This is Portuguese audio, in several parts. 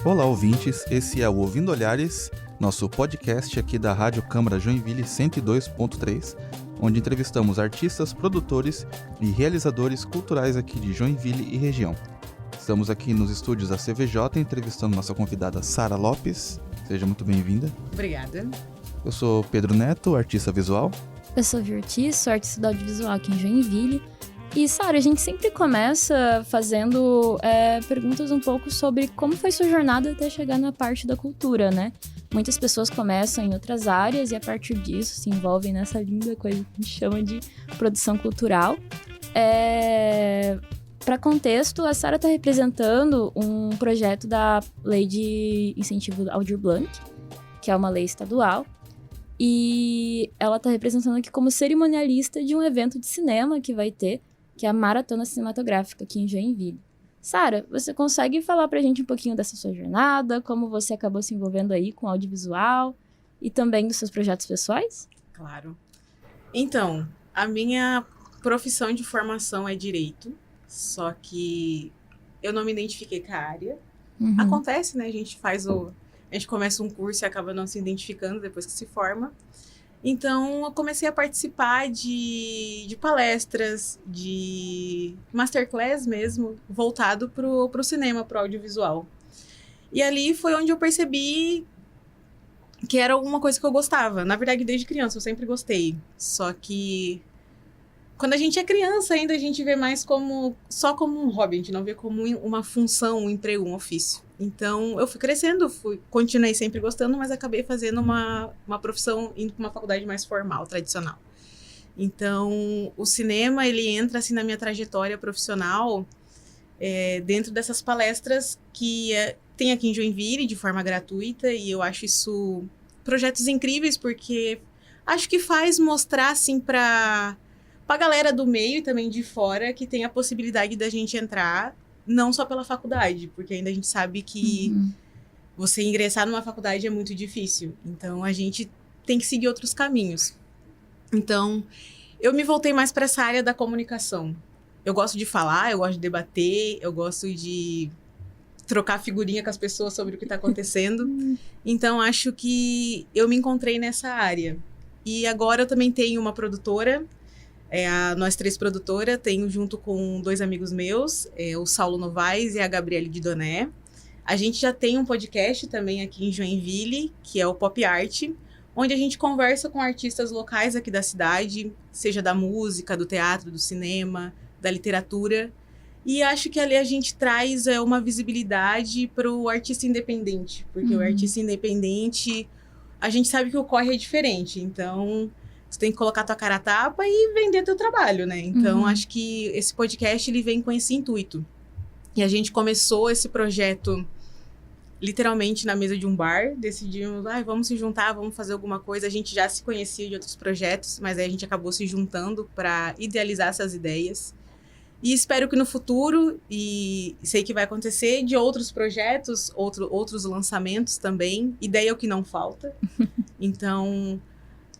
Olá, ouvintes, esse é o Ouvindo Olhares, nosso podcast aqui da Rádio Câmara Joinville 102.3, onde entrevistamos artistas, produtores e realizadores culturais aqui de Joinville e região. Estamos aqui nos estúdios da CVJ entrevistando nossa convidada Sara Lopes. Seja muito bem-vinda. Obrigada. Eu sou Pedro Neto, artista visual. Eu sou Virti, sou artista do audiovisual aqui em Joinville. E, Sara, a gente sempre começa fazendo perguntas um pouco sobre como foi sua jornada até chegar na parte da cultura, né? Muitas pessoas começam em outras áreas e, a partir disso, se envolvem nessa linda coisa que a gente chama de produção cultural. Para contexto, a Sara está representando um projeto da Lei de Incentivo Aldir Blanc, que é uma lei estadual. E ela está representando aqui como cerimonialista de um evento de cinema que vai ter, que é a Maratona Cinematográfica aqui em Joinville. Sara, você consegue falar pra gente um pouquinho dessa sua jornada, como você acabou se envolvendo aí com audiovisual e também dos seus projetos pessoais? Claro. Então, a minha profissão de formação é direito, só que eu não me identifiquei com a área. Acontece, né? A gente começa um curso e acaba não se identificando depois que se forma. Então, eu comecei a participar de palestras, de masterclass mesmo, voltado pro cinema, pro audiovisual. E ali foi onde eu percebi que era alguma coisa que eu gostava. Na verdade, desde criança, eu sempre gostei. Só que quando a gente é criança ainda, a gente vê mais só como um hobby, a gente não vê como uma função, um emprego, um ofício. Então, eu fui crescendo, continuei sempre gostando, mas acabei fazendo uma profissão, indo para uma faculdade mais formal, tradicional. Então, o cinema, ele entra assim na minha trajetória profissional, dentro dessas palestras que tem aqui em Joinville, de forma gratuita, e eu acho isso projetos incríveis, porque acho que faz mostrar, assim, para a galera do meio e também de fora, que tem a possibilidade da gente entrar, não só pela faculdade, porque ainda a gente sabe que você ingressar numa faculdade é muito difícil. Então, a gente tem que seguir outros caminhos. Então, eu me voltei mais para essa área da comunicação. Eu gosto de falar, eu gosto de debater, eu gosto de trocar figurinha com as pessoas sobre o que está acontecendo. Então, acho que eu me encontrei nessa área. E agora eu também tenho uma produtora, Nós Três Produtora, tenho junto com 2 amigos meus, o Saulo Novaes e a Gabriele de Doné. A gente já tem um podcast também aqui em Joinville, que é o Pop Art, onde a gente conversa com artistas locais aqui da cidade, seja da música, do teatro, do cinema, da literatura. E acho que ali a gente traz uma visibilidade para o artista independente, porque o artista independente, a gente sabe que o corre é diferente, então você tem que colocar tua cara a tapa e vender teu trabalho, né? Então, acho que esse podcast, ele vem com esse intuito. E a gente começou esse projeto literalmente na mesa de um bar. Decidimos, vamos se juntar, vamos fazer alguma coisa. A gente já se conhecia de outros projetos, mas aí a gente acabou se juntando para idealizar essas ideias. E espero que no futuro, e sei que vai acontecer, de outros projetos, outros lançamentos também. Ideia é o que não falta. Então,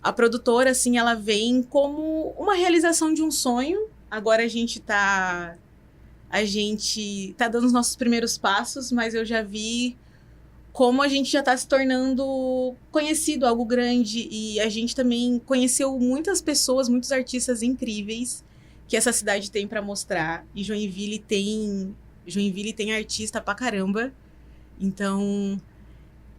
a produtora, assim, ela vem como uma realização de um sonho. Agora a gente tá dando os nossos primeiros passos, mas eu já vi como a gente já tá se tornando conhecido, algo grande. E a gente também conheceu muitas pessoas, muitos artistas incríveis que essa cidade tem para mostrar. E Joinville tem artista pra caramba. Então,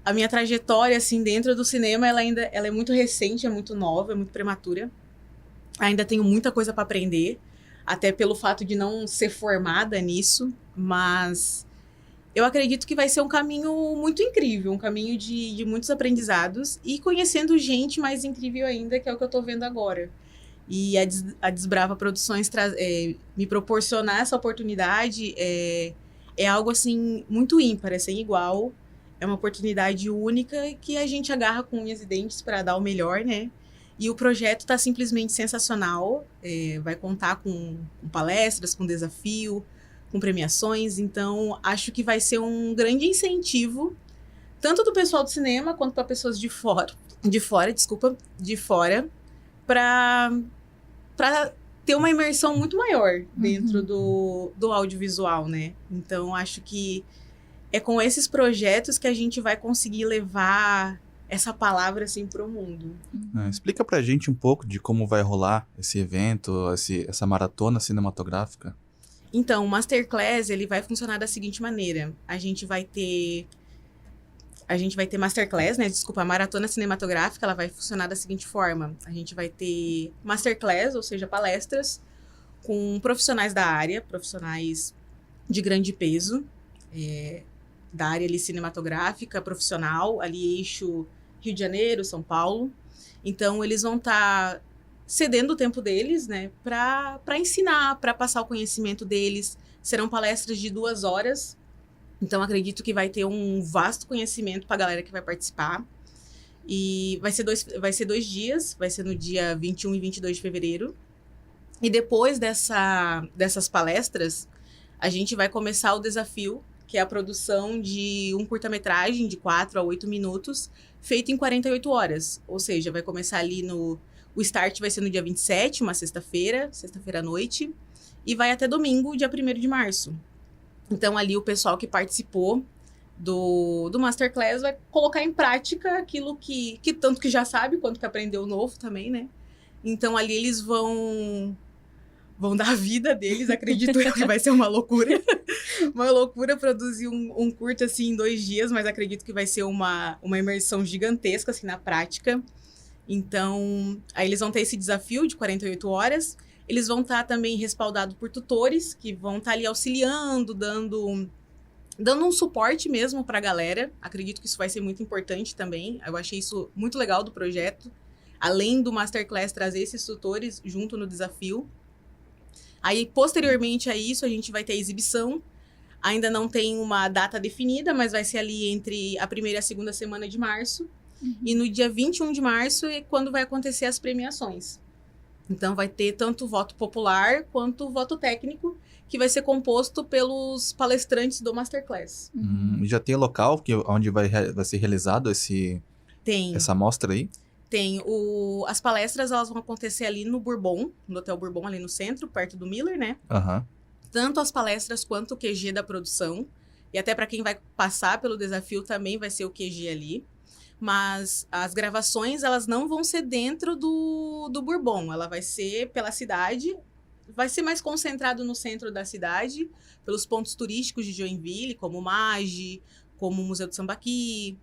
a minha trajetória, assim, dentro do cinema, ela é muito recente, é muito nova, é muito prematura. Ainda tenho muita coisa para aprender, até pelo fato de não ser formada nisso, mas eu acredito que vai ser um caminho muito incrível, um caminho de muitos aprendizados e conhecendo gente mais incrível ainda, que é o que eu tô vendo agora. E a Desbrava Produções me proporcionar essa oportunidade é algo, assim, muito ímpar, é sem igual. É uma oportunidade única que a gente agarra com unhas e dentes para dar o melhor, né? E o projeto está simplesmente sensacional. Vai contar com palestras, com desafio, com premiações. Então, acho que vai ser um grande incentivo, tanto do pessoal do cinema, quanto para pessoas de fora, para ter uma imersão muito maior dentro do audiovisual, né? Então, acho que é com esses projetos que a gente vai conseguir levar essa palavra assim pro mundo. Explica pra gente um pouco de como vai rolar esse evento, essa maratona cinematográfica. Então, o Masterclass, ele vai funcionar da seguinte maneira. A gente vai ter Masterclass, né? Desculpa, a maratona cinematográfica, ela vai funcionar da seguinte forma. A gente vai ter Masterclass, ou seja, palestras, com profissionais da área, profissionais de grande peso, da área ali cinematográfica, profissional, ali eixo Rio de Janeiro, São Paulo. Então, eles vão estar cedendo o tempo deles, né, para ensinar, para passar o conhecimento deles. Serão palestras de 2 horas. Então, acredito que vai ter um vasto conhecimento para a galera que vai participar. E vai ser 2 dias, vai ser no dia 21 e 22 de fevereiro. E depois dessas palestras, a gente vai começar o desafio, que é a produção de um curta-metragem de 4 a 8 minutos, feito em 48 horas. Ou seja, vai começar ali O start vai ser no dia 27, uma sexta-feira à noite, e vai até domingo, dia 1º de março. Então, ali o pessoal que participou do Masterclass vai colocar em prática aquilo que tanto que já sabe, quanto que aprendeu novo também, né? Então, ali eles vão dar a vida deles, acredito eu que vai ser uma loucura. Uma loucura produzir um curta, assim, em 2 dias, mas acredito que vai ser uma imersão gigantesca, assim, na prática. Então, aí eles vão ter esse desafio de 48 horas. Eles vão estar também respaldados por tutores, que vão estar ali auxiliando, dando um suporte mesmo para a galera. Acredito que isso vai ser muito importante também. Eu achei isso muito legal do projeto. Além do Masterclass trazer esses tutores junto no desafio. Aí, posteriormente a isso, a gente vai ter a exibição. Ainda não tem uma data definida, mas vai ser ali entre a 1ª e a 2ª semana de março. E no dia 21 de março é quando vai acontecer as premiações. Então, vai ter tanto o voto popular quanto o voto técnico, que vai ser composto pelos palestrantes do Masterclass. Já tem local onde vai ser realizado essa mostra aí? Tem. As palestras, elas vão acontecer ali no Bourbon, no Hotel Bourbon, ali no centro, perto do Miller, né? Tanto as palestras quanto o QG da produção. E até para quem vai passar pelo desafio também vai ser o QG ali. Mas as gravações, elas não vão ser dentro do Bourbon. Ela vai ser pela cidade, vai ser mais concentrado no centro da cidade, pelos pontos turísticos de Joinville, como o MAGE, como o Museu do Sambaqui.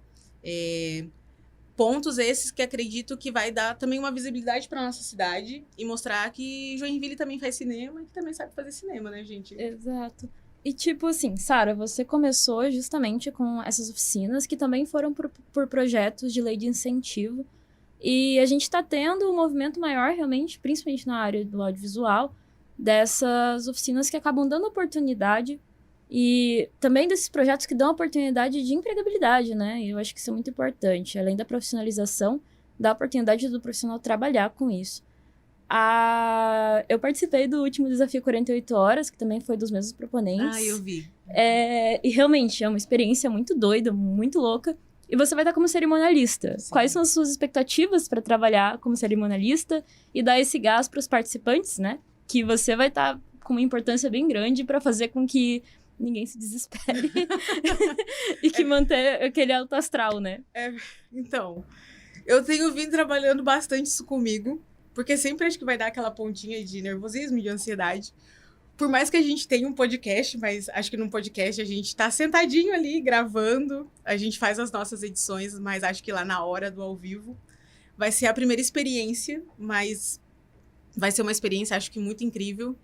Pontos esses que acredito que vai dar também uma visibilidade para nossa cidade e mostrar que Joinville também faz cinema e que também sabe fazer cinema, né, gente? Exato. E tipo assim, Sara, você começou justamente com essas oficinas que também foram por projetos de lei de incentivo. E a gente está tendo um movimento maior realmente, principalmente na área do audiovisual, dessas oficinas que acabam dando oportunidade e também desses projetos que dão oportunidade de empregabilidade, né? E eu acho que isso é muito importante. Além da profissionalização, dá a oportunidade do profissional trabalhar com isso. Eu participei do último desafio 48 horas, que também foi dos mesmos proponentes. Eu vi. E realmente é uma experiência muito doida, muito louca. E você vai estar como cerimonialista. Sim. Quais são as suas expectativas para trabalhar como cerimonialista e dar esse gás para os participantes, né? Que você vai estar com uma importância bem grande para fazer com que ninguém se desespere e que manter aquele alto astral, né? Então, eu tenho vindo trabalhando bastante isso comigo. Porque sempre acho que vai dar aquela pontinha de nervosismo, de ansiedade. Por mais que a gente tenha um podcast, mas acho que num podcast a gente tá sentadinho ali, gravando. A gente faz as nossas edições, mas acho que lá na hora do ao vivo vai ser a primeira experiência, mas vai ser uma experiência, acho que muito incrível.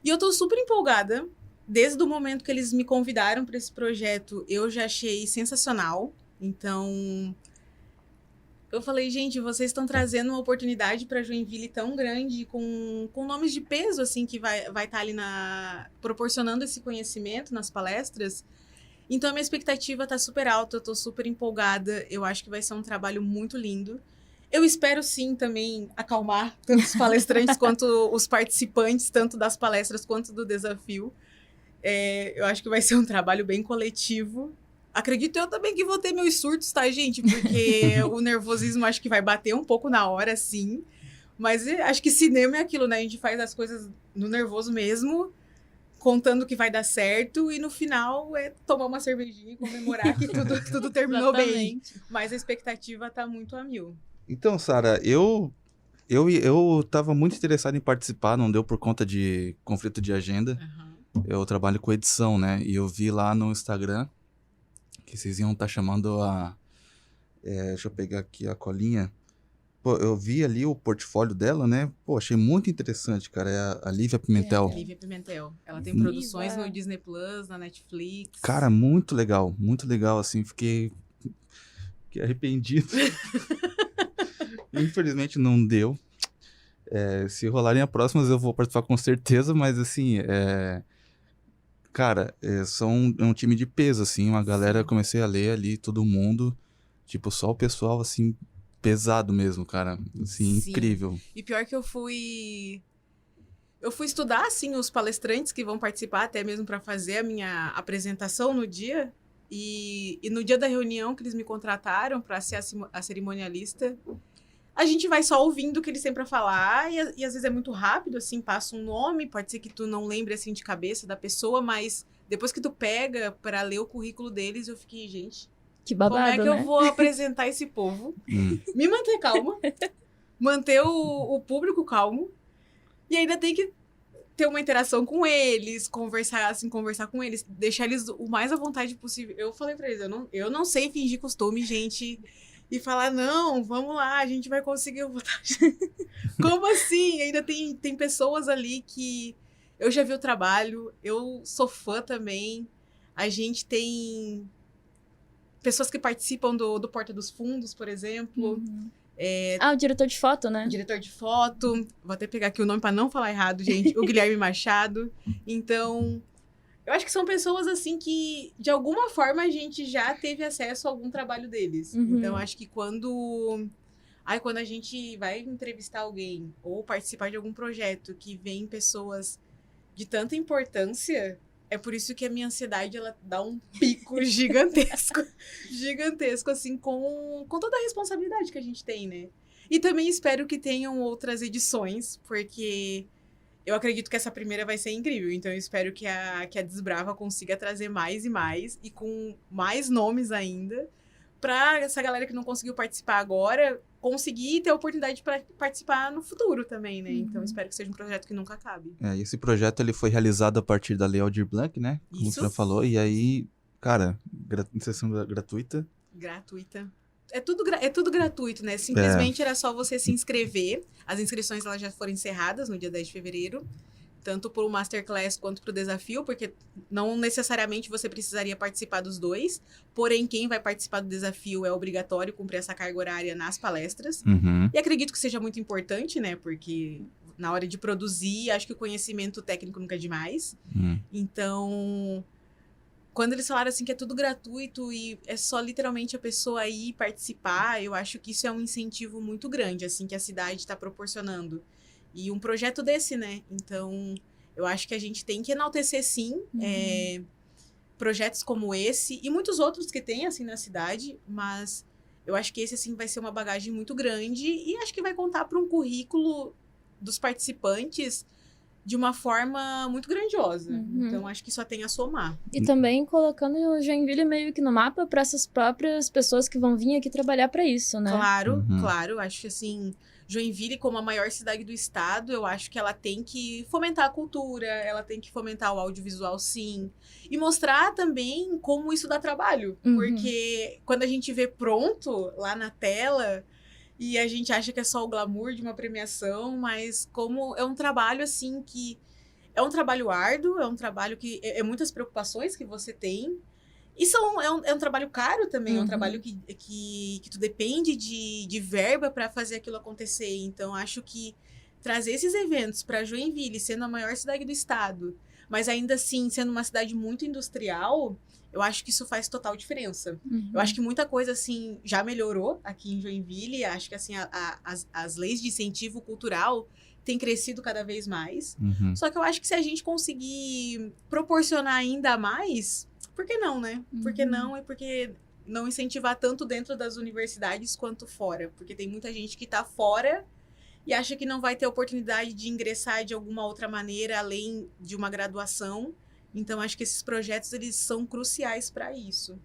E eu tô super empolgada. Desde o momento que eles me convidaram para esse projeto, eu já achei sensacional. Então, eu falei, gente, vocês estão trazendo uma oportunidade para Joinville tão grande, com nomes de peso, assim, que vai estar ali proporcionando esse conhecimento nas palestras. Então, a minha expectativa está super alta, eu estou super empolgada. Eu acho que vai ser um trabalho muito lindo. Eu espero, sim, também acalmar tanto os palestrantes quanto os participantes, tanto das palestras quanto do desafio. Eu acho que vai ser um trabalho bem coletivo. Acredito eu também que vou ter meus surtos, tá, gente? Porque o nervosismo acho que vai bater um pouco na hora, sim. Mas acho que cinema é aquilo, né? A gente faz as coisas no nervoso mesmo, contando que vai dar certo e no final é tomar uma cervejinha e comemorar que tudo terminou bem. Mas a expectativa tá muito a mil. Então, Sara, eu tava muito interessado em participar, não deu por conta de conflito de agenda. Eu trabalho com edição, né? E eu vi lá no Instagram que vocês iam estar chamando deixa eu pegar aqui a colinha. Pô, eu vi ali o portfólio dela, né? Pô, achei muito interessante, cara. É a Lívia Pimentel. Lívia Pimentel. Ela tem produções no Disney Plus, na Netflix. Cara, muito legal, assim. Fiquei arrependido. Infelizmente não deu. Se rolarem a próximas eu vou participar com certeza, mas assim, cara, são um time de peso, assim, uma galera, comecei a ler ali, todo mundo, tipo, só o pessoal, assim, pesado mesmo, cara, assim, Sim. Incrível. E pior que eu fui estudar, assim, os palestrantes que vão participar, até mesmo para fazer a minha apresentação no dia, e no dia da reunião que eles me contrataram para ser a cerimonialista, a gente vai só ouvindo o que eles têm pra falar, e às vezes é muito rápido, assim, passa um nome, pode ser que tu não lembre, assim, de cabeça da pessoa, mas depois que tu pega pra ler o currículo deles, eu fiquei, gente, que babado, como é que né? eu vou apresentar esse povo? Me manter calma, manter o público calmo, e ainda tem que ter uma interação com eles, conversar com eles, deixar eles o mais à vontade possível. Eu falei pra eles, eu não sei fingir costume, gente... E falar, não, vamos lá, a gente vai conseguir votar. Como assim? Ainda tem pessoas ali que eu já vi o trabalho, eu sou fã também. A gente tem pessoas que participam do Porta dos Fundos, por exemplo. O diretor de foto, né? Diretor de foto. Vou até pegar aqui o nome para não falar errado, gente. O Guilherme Machado. Então... Eu acho que são pessoas, assim, que de alguma forma a gente já teve acesso a algum trabalho deles. Então, acho que quando a gente vai entrevistar alguém ou participar de algum projeto que vem pessoas de tanta importância, é por isso que a minha ansiedade, ela dá um pico gigantesco. Gigantesco, assim, com toda a responsabilidade que a gente tem, né? E também espero que tenham outras edições, porque... Eu acredito que essa primeira vai ser incrível, então eu espero que a Desbrava consiga trazer mais e com mais nomes ainda, pra essa galera que não conseguiu participar agora, conseguir ter a oportunidade para participar no futuro também, né? Então espero que seja um projeto que nunca acabe. Esse projeto, ele foi realizado a partir da Lei Aldir Blanc, né? Como você já falou, e aí, cara, sessão gratuita. Gratuita. É tudo gratuito, né? Simplesmente era só você se inscrever. As inscrições elas já foram encerradas no dia 10 de fevereiro. Tanto para o Masterclass quanto para o desafio, porque não necessariamente você precisaria participar dos dois. Porém, quem vai participar do desafio é obrigatório cumprir essa carga horária nas palestras. E acredito que seja muito importante, né? Porque na hora de produzir, acho que o conhecimento técnico nunca é demais. Então... Quando eles falaram assim que é tudo gratuito e é só literalmente a pessoa ir participar, eu acho que isso é um incentivo muito grande, assim, que a cidade está proporcionando. E um projeto desse, né? Então, eu acho que a gente tem que enaltecer, sim, projetos como esse e muitos outros que tem, assim, na cidade, mas eu acho que esse, assim, vai ser uma bagagem muito grande e acho que vai contar para um currículo dos participantes de uma forma muito grandiosa. Então, acho que só tem a somar. E também colocando o Joinville meio que no mapa para essas próprias pessoas que vão vir aqui trabalhar para isso, né? Claro, claro. Acho que, assim, Joinville, como a maior cidade do estado, eu acho que ela tem que fomentar a cultura, ela tem que fomentar o audiovisual, sim. E mostrar também como isso dá trabalho. Porque quando a gente vê pronto lá na tela... E a gente acha que é só o glamour de uma premiação, mas como é um trabalho, assim, que... É um trabalho árduo, é um trabalho que... É muitas preocupações que você tem. E é um trabalho caro também, é um trabalho que tu depende de verba para fazer aquilo acontecer. Então, acho que trazer esses eventos para Joinville, sendo a maior cidade do estado, mas ainda assim, sendo uma cidade muito industrial... Eu acho que isso faz total diferença. Eu acho que muita coisa, assim, já melhorou aqui em Joinville. Acho que, assim, as leis de incentivo cultural têm crescido cada vez mais. Só que eu acho que se a gente conseguir proporcionar ainda mais, por que não, né? Por que não? E por que não incentivar tanto dentro das universidades quanto fora? Porque tem muita gente que tá fora e acha que não vai ter oportunidade de ingressar de alguma outra maneira, além de uma graduação. Então, acho que esses projetos, eles são cruciais para isso.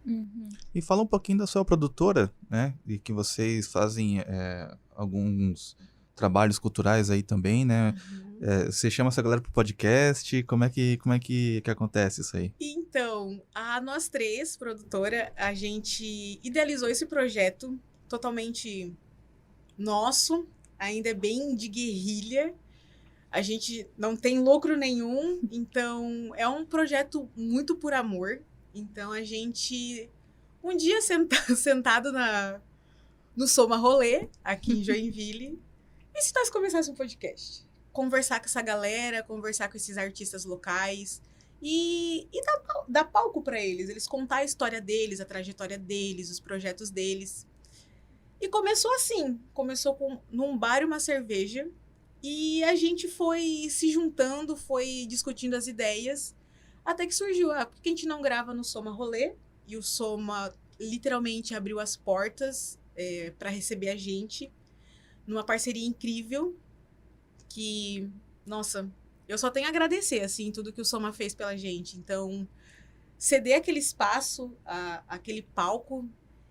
E fala um pouquinho da sua produtora, né? E que vocês fazem alguns trabalhos culturais aí também, né? Você chama essa galera pro podcast? Como é que acontece isso aí? Então, a Nós Três, produtora, a gente idealizou esse projeto totalmente nosso, ainda é bem de guerrilha. A gente não tem lucro nenhum, então é um projeto muito por amor. Então a gente, um dia sentado no Soma Rolê, aqui em Joinville, e se nós começássemos um podcast? Conversar com essa galera, conversar com esses artistas locais e dar palco para eles contar a história deles, a trajetória deles, os projetos deles. E começou assim, num bar e uma cerveja, e a gente foi se juntando, foi discutindo as ideias, até que surgiu, por que a gente não grava no Soma Rolê? E o Soma literalmente abriu as portas para receber a gente, numa parceria incrível, que, nossa, eu só tenho a agradecer, assim, tudo que o Soma fez pela gente. Então, ceder aquele espaço, aquele palco,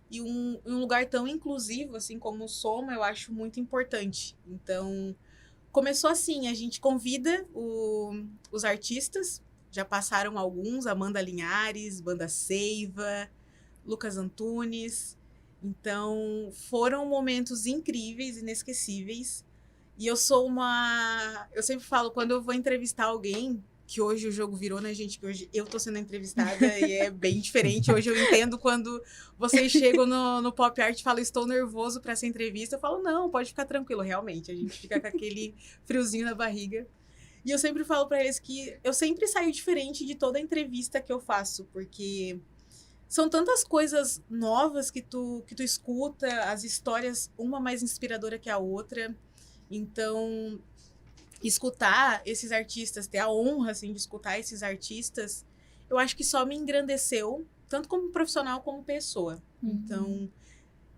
e um lugar tão inclusivo, assim, como o Soma, eu acho muito importante. Então, começou assim, a gente convida os artistas, já passaram alguns, Amanda Linhares, Banda Seiva, Lucas Antunes. Então, foram momentos incríveis, inesquecíveis. E eu sempre falo, quando eu vou entrevistar alguém, que hoje o jogo virou, né, gente? Que hoje eu tô sendo entrevistada e é bem diferente. Hoje eu entendo quando vocês chegam no Pop Art e falam, estou nervoso para essa entrevista. Eu falo, não, pode ficar tranquilo. Realmente, a gente fica com aquele friozinho na barriga. E eu sempre falo para eles que eu sempre saio diferente de toda entrevista que eu faço, porque são tantas coisas novas que tu escuta, as histórias, uma mais inspiradora que a outra. Então, escutar esses artistas, ter a honra, assim, de escutar esses artistas, eu acho que só me engrandeceu, tanto como profissional como pessoa. Então,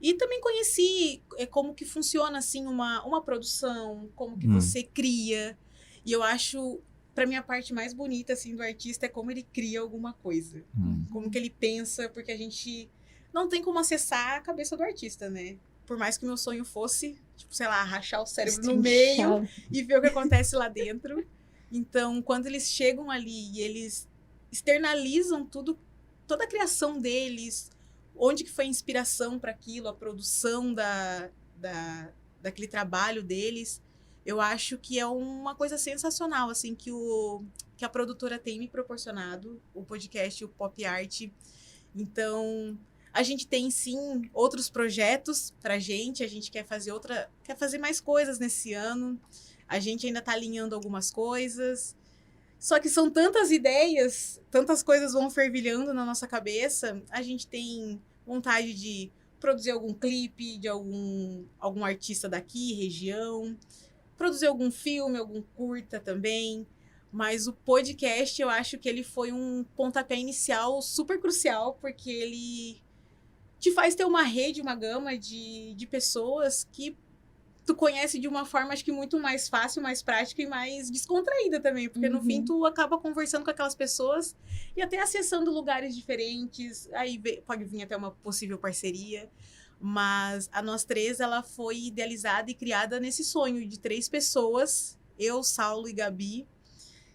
e também conheci como que funciona, assim, uma produção, como que você cria. E eu acho, pra mim, a parte mais bonita, assim, do artista é como ele cria alguma coisa. Como que ele pensa, porque a gente não tem como acessar a cabeça do artista, né? Por mais que meu sonho fosse, tipo, sei lá, rachar o cérebro no meio e ver o que acontece lá dentro. Então, quando eles chegam ali e eles externalizam toda a criação deles, onde que foi a inspiração para aquilo, a produção daquele trabalho deles, eu acho que é uma coisa sensacional, assim, que a produtora tem me proporcionado, o podcast, o Pop Art. Então, a gente tem, sim, outros projetos pra gente. A gente quer fazer mais coisas nesse ano. A gente ainda tá alinhando algumas coisas. Só que são tantas ideias, tantas coisas vão fervilhando na nossa cabeça. A gente tem vontade de produzir algum clipe de algum artista daqui, região. Produzir algum filme, algum curta também. Mas o podcast, eu acho que ele foi um pontapé inicial super crucial, porque ele te faz ter uma rede, uma gama de pessoas que tu conhece de uma forma, acho que muito mais fácil, mais prática e mais descontraída também. Porque no fim tu acaba conversando com aquelas pessoas e até acessando lugares diferentes. Aí pode vir até uma possível parceria. Mas a Nós Três, ela foi idealizada e criada nesse sonho de 3 pessoas, eu, Saulo e Gabi,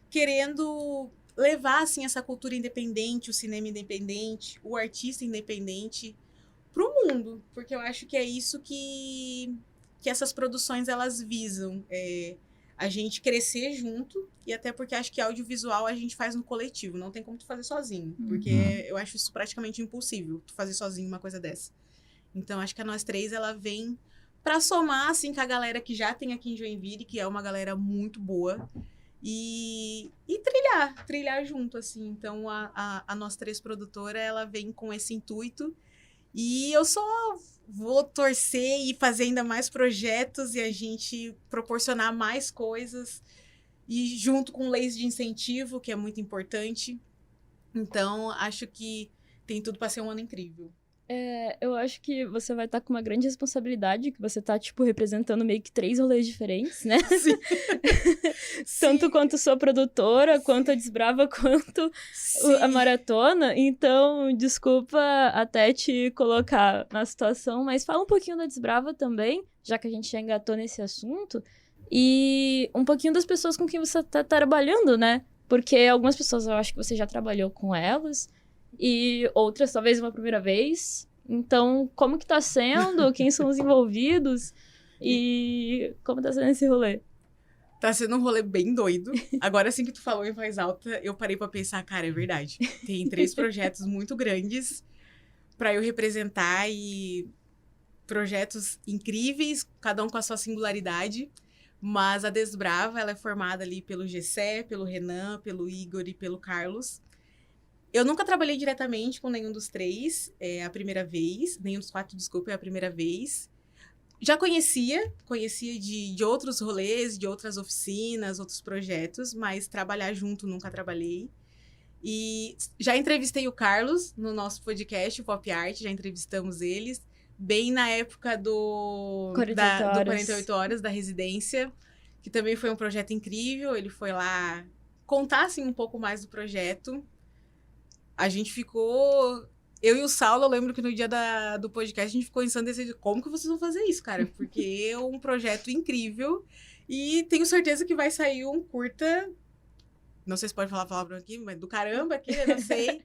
querendo levar, assim, essa cultura independente, o cinema independente, o artista independente pro mundo, porque eu acho que é isso que essas produções, elas visam, a gente crescer junto, e até porque acho que audiovisual a gente faz no coletivo, não tem como tu fazer sozinho, porque eu acho isso praticamente impossível, tu fazer sozinho uma coisa dessa. Então, acho que a Nós Três, ela vem pra somar, assim, com a galera que já tem aqui em Joinville, que é uma galera muito boa, e trilhar junto, assim. Então, a Nós Três produtora, ela vem com esse intuito, e eu só vou torcer e fazer ainda mais projetos e a gente proporcionar mais coisas, e junto com leis de incentivo, que é muito importante. Então, acho que tem tudo para ser um ano incrível. Eu acho que você vai estar com uma grande responsabilidade, que você tá, tipo, representando meio que 3 rolês diferentes, né? Sim. Tanto quanto sua produtora, quanto a Desbrava, quanto a maratona. Então, desculpa até te colocar na situação, mas fala um pouquinho da Desbrava também, já que a gente já engatou nesse assunto, e um pouquinho das pessoas com quem você tá trabalhando, né? Porque algumas pessoas eu acho que você já trabalhou com elas, e outras talvez uma primeira vez. Então, como que tá sendo? Quem são os envolvidos? E como tá sendo esse rolê? Tá sendo um rolê bem doido. Agora, assim que tu falou em voz alta, eu parei pra pensar, cara, é verdade. Tem 3 projetos muito grandes pra eu representar e projetos incríveis, cada um com a sua singularidade. Mas a Desbrava, ela é formada ali pelo Gessé, pelo Renan, pelo Igor e pelo Carlos. Eu nunca trabalhei diretamente com nenhum dos 3, é a primeira vez. Nenhum dos 4, desculpa, é a primeira vez. Já conhecia de outros rolês, de outras oficinas, outros projetos, mas trabalhar junto nunca trabalhei. E já entrevistei o Carlos no nosso podcast, o Pop Art, já entrevistamos eles, bem na época do 48 Horas, da residência, que também foi um projeto incrível. Ele foi lá contar assim, um pouco mais do projeto. A gente ficou... Eu e o Saulo, eu lembro que no dia do podcast a gente ficou ensandecido. Como que vocês vão fazer isso, cara? Porque é um projeto incrível e tenho certeza que vai sair um curta... Não sei se pode falar a palavra aqui, mas do caramba aqui, né? Não sei.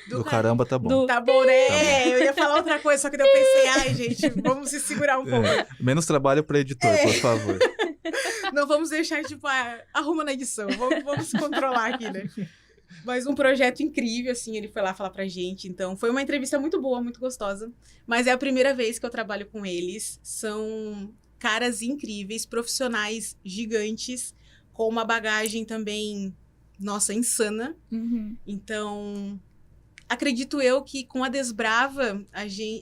Do caramba tá bom. Tá bom, né? Tá bom. Eu ia falar outra coisa, só que daí eu pensei, ai, gente, vamos se segurar um pouco. Menos trabalho para editor, por favor. Não vamos deixar, tipo, arruma na edição. Vamos se controlar aqui, né? Mas um projeto incrível, assim, ele foi lá falar pra gente. Então, foi uma entrevista muito boa, muito gostosa. Mas é a primeira vez que eu trabalho com eles. São caras incríveis, profissionais gigantes, com uma bagagem também, nossa, insana. Uhum. Então, acredito eu que com a Desbrava,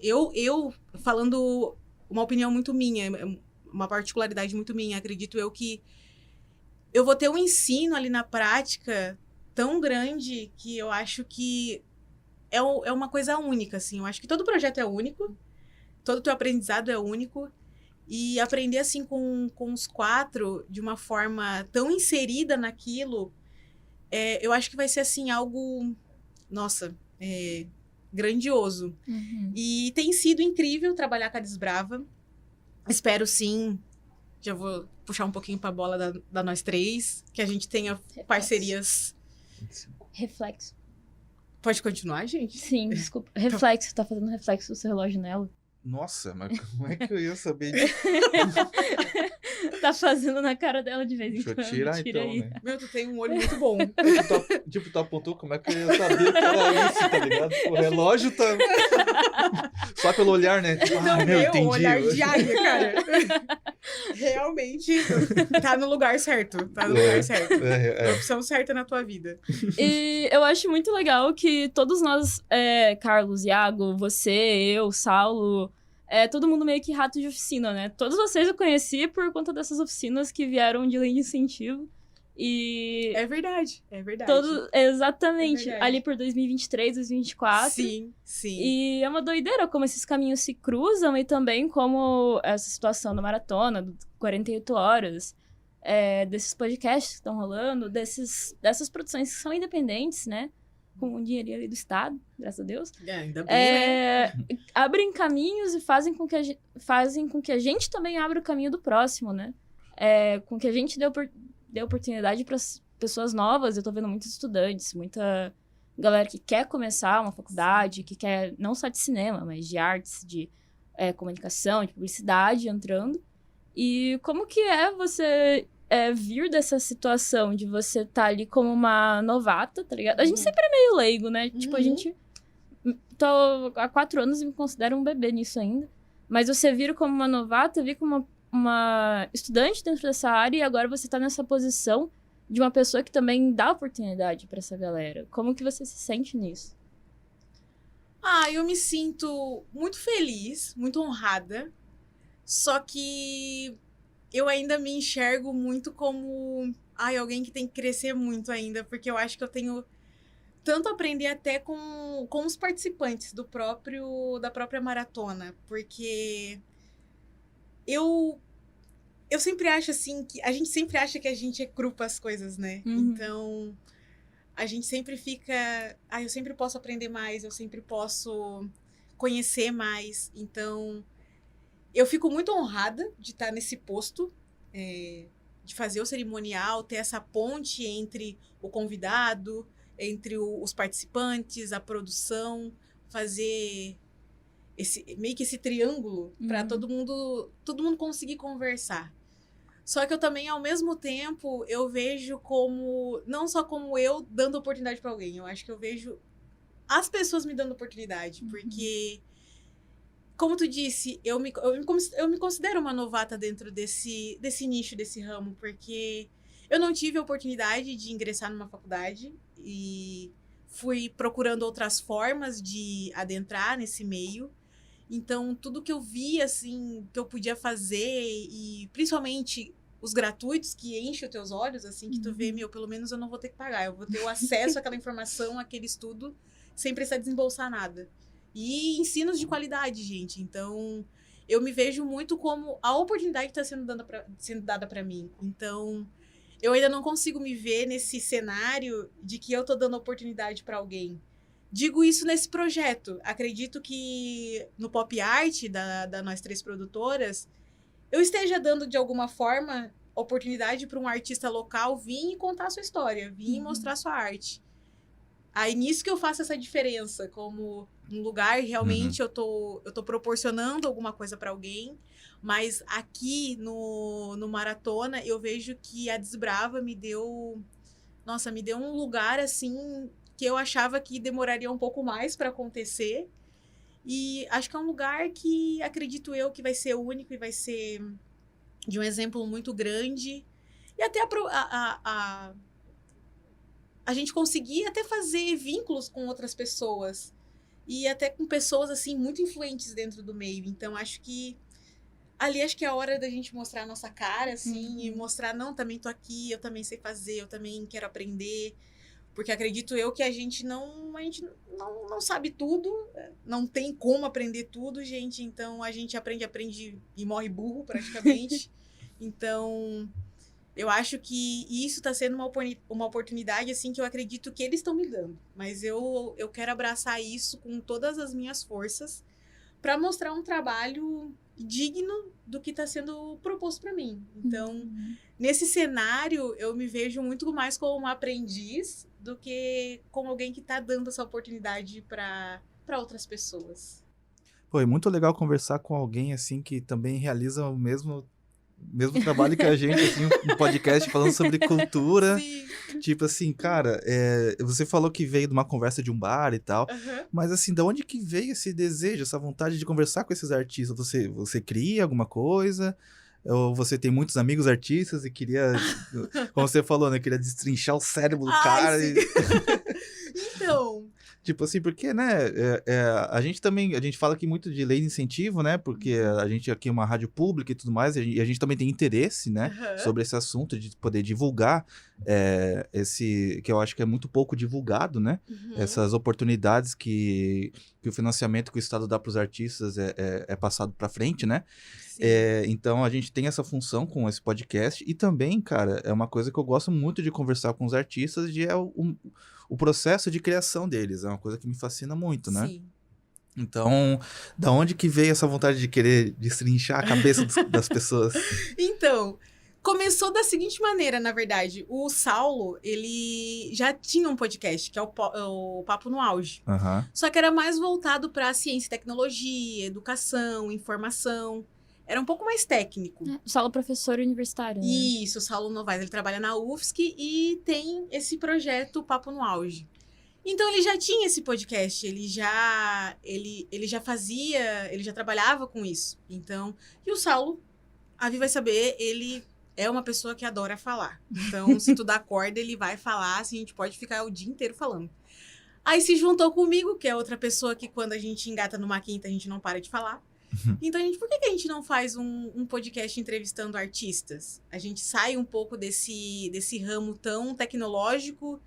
eu falando uma opinião muito minha, uma particularidade muito minha, acredito eu que eu vou ter um ensino ali na prática tão grande que eu acho que é uma coisa única, assim. Eu acho que todo projeto é único, todo teu aprendizado é único, e aprender, assim, com os 4, de uma forma tão inserida naquilo, eu acho que vai ser, assim, algo, nossa, grandioso. Uhum. E tem sido incrível trabalhar com a Desbrava. Espero, sim, já vou puxar um pouquinho pra bola da nós 3, que a gente tenha parcerias... Reflexo. Pode continuar, gente? Sim, desculpa. Reflexo, tá fazendo reflexo do seu relógio nela. Nossa, mas como é que eu ia saber disso? Tá fazendo na cara dela de vez em quando. Deixa eu tirar Tira então, aí. né? Meu, tu tem um olho muito bom. Tipo, tu apontou, como é que eu ia saber que era isso, tá ligado? O relógio tá... Só pelo olhar, né? Tipo, Não, meu, entendi. olhar de águia, cara. Realmente, tá no lugar certo. Tá no lugar certo. Na opção certa na tua vida. E eu acho muito legal que todos nós, Carlos, Iago, você, eu, Saulo, todo mundo meio que rato de oficina, né? Todos vocês eu conheci por conta dessas oficinas que vieram de lei de incentivo. E... É verdade. Exatamente. É verdade. Ali por 2023, 2024. Sim. E é uma doideira como esses caminhos se cruzam e também como essa situação da maratona, do 48 horas, desses podcasts que estão rolando, dessas produções que são independentes, né? Com o dinheirinho ali do Estado, graças a Deus. Ainda bem, né? Abrem caminhos e fazem com que a gente também abra o caminho do próximo, né? Com que a gente dê oportunidade para pessoas novas. Eu tô vendo muitos estudantes, muita galera que quer começar uma faculdade, que quer não só de cinema, mas de artes, de comunicação, de publicidade entrando. E como que você vir dessa situação de você estar ali como uma novata, tá ligado? A gente sempre é meio leigo, né? Tipo, a gente... Tô há 4 anos e me considero um bebê nisso ainda. Mas você vir como uma novata, vir como uma estudante dentro dessa área e agora você tá nessa posição de uma pessoa que também dá oportunidade pra essa galera. Como que você se sente nisso? Eu me sinto muito feliz, muito honrada. Só que eu ainda me enxergo muito como alguém que tem que crescer muito ainda, porque eu acho que eu tenho tanto aprender até com os participantes da própria maratona, porque eu sempre acho assim que a gente sempre acha que a gente é cru para as coisas, né? Então a gente sempre fica, eu sempre posso aprender mais, eu sempre posso conhecer mais. Então eu fico muito honrada de estar nesse posto, de fazer o cerimonial, ter essa ponte entre o convidado, entre os participantes, a produção, fazer meio que esse triângulo para todo mundo conseguir conversar. Só que eu também, ao mesmo tempo, eu vejo como, não só como eu dando oportunidade para alguém, eu acho que eu vejo as pessoas me dando oportunidade, porque, como tu disse, eu me considero uma novata dentro desse nicho, desse ramo, porque eu não tive a oportunidade de ingressar numa faculdade e fui procurando outras formas de adentrar nesse meio. Então, tudo que eu vi, assim, que eu podia fazer, e principalmente os gratuitos que enchem os teus olhos, assim, que tu vê, pelo menos eu não vou ter que pagar, eu vou ter o acesso àquela informação, àquele estudo, sem precisar desembolsar nada. E ensinos de qualidade, gente. Então, eu me vejo muito como a oportunidade que está sendo dada para mim. Então, eu ainda não consigo me ver nesse cenário de que eu tô dando oportunidade para alguém. Digo isso nesse projeto. Acredito que no Pop Art, da Nós Três Produtoras, eu esteja dando, de alguma forma, oportunidade para um artista local vir e contar a sua história, vir e mostrar a sua arte. Aí, nisso que eu faço essa diferença, como um lugar, realmente, eu tô proporcionando alguma coisa para alguém, mas aqui no Maratona, eu vejo que a Desbrava me deu um lugar, assim, que eu achava que demoraria um pouco mais para acontecer. E acho que é um lugar que acredito eu que vai ser único e vai ser de um exemplo muito grande. E até a gente conseguir até fazer vínculos com outras pessoas. E até com pessoas, assim, muito influentes dentro do meio. Então, acho que é a hora da gente mostrar a nossa cara, assim, e mostrar, não, também tô aqui, eu também sei fazer, eu também quero aprender. Porque acredito eu que a gente não sabe tudo, não tem como aprender tudo, gente. Então, a gente aprende e morre burro, praticamente. Então, eu acho que isso está sendo uma oportunidade, assim, que eu acredito que eles estão me dando. Mas eu quero abraçar isso com todas as minhas forças para mostrar um trabalho digno do que está sendo proposto para mim. Então, nesse cenário, eu me vejo muito mais como uma aprendiz do que como alguém que está dando essa oportunidade para outras pessoas. Pô, é muito legal conversar com alguém, assim, que também realiza o mesmo trabalho que a gente, assim, um podcast falando sobre cultura. Sim. Tipo assim, cara, você falou que veio de uma conversa de um bar e tal, mas assim, de onde que veio esse desejo, essa vontade de conversar com esses artistas? Você cria alguma coisa? Ou você tem muitos amigos artistas e queria, como você falou, né, queria destrinchar o cérebro do cara? Então... Tipo assim, porque, né, a gente fala aqui muito de lei de incentivo, né, porque a gente aqui é uma rádio pública e tudo mais, e a gente também tem interesse, né, sobre esse assunto, de poder divulgar que eu acho que é muito pouco divulgado, né, essas oportunidades que o financiamento que o Estado dá para os artistas é passado para frente, né. Então a gente tem essa função com esse podcast, e também, cara, é uma coisa que eu gosto muito de conversar com os artistas, o processo de criação deles, é uma coisa que me fascina muito, né? Sim. Então, da onde que veio essa vontade de querer destrinchar a cabeça das pessoas? Então, começou da seguinte maneira, na verdade. O Saulo, ele já tinha um podcast, que é o Papo no Auge. Só que era mais voltado para ciência e tecnologia, educação, informação. Era um pouco mais técnico. O Saulo é professor universitário, né? Isso, o Saulo Novaes. Ele trabalha na UFSC e tem esse projeto Papo no Auge. Então, ele já tinha esse podcast, ele já trabalhava com isso. Então, e o Saulo, a Vi vai saber, ele é uma pessoa que adora falar. Então, se tu dá corda, ele vai falar, assim, a gente pode ficar o dia inteiro falando. Aí se juntou comigo, que é outra pessoa que quando a gente engata numa quinta, a gente não para de falar. Então, por que a gente não faz um podcast entrevistando artistas? A gente sai um pouco desse ramo tão tecnológico,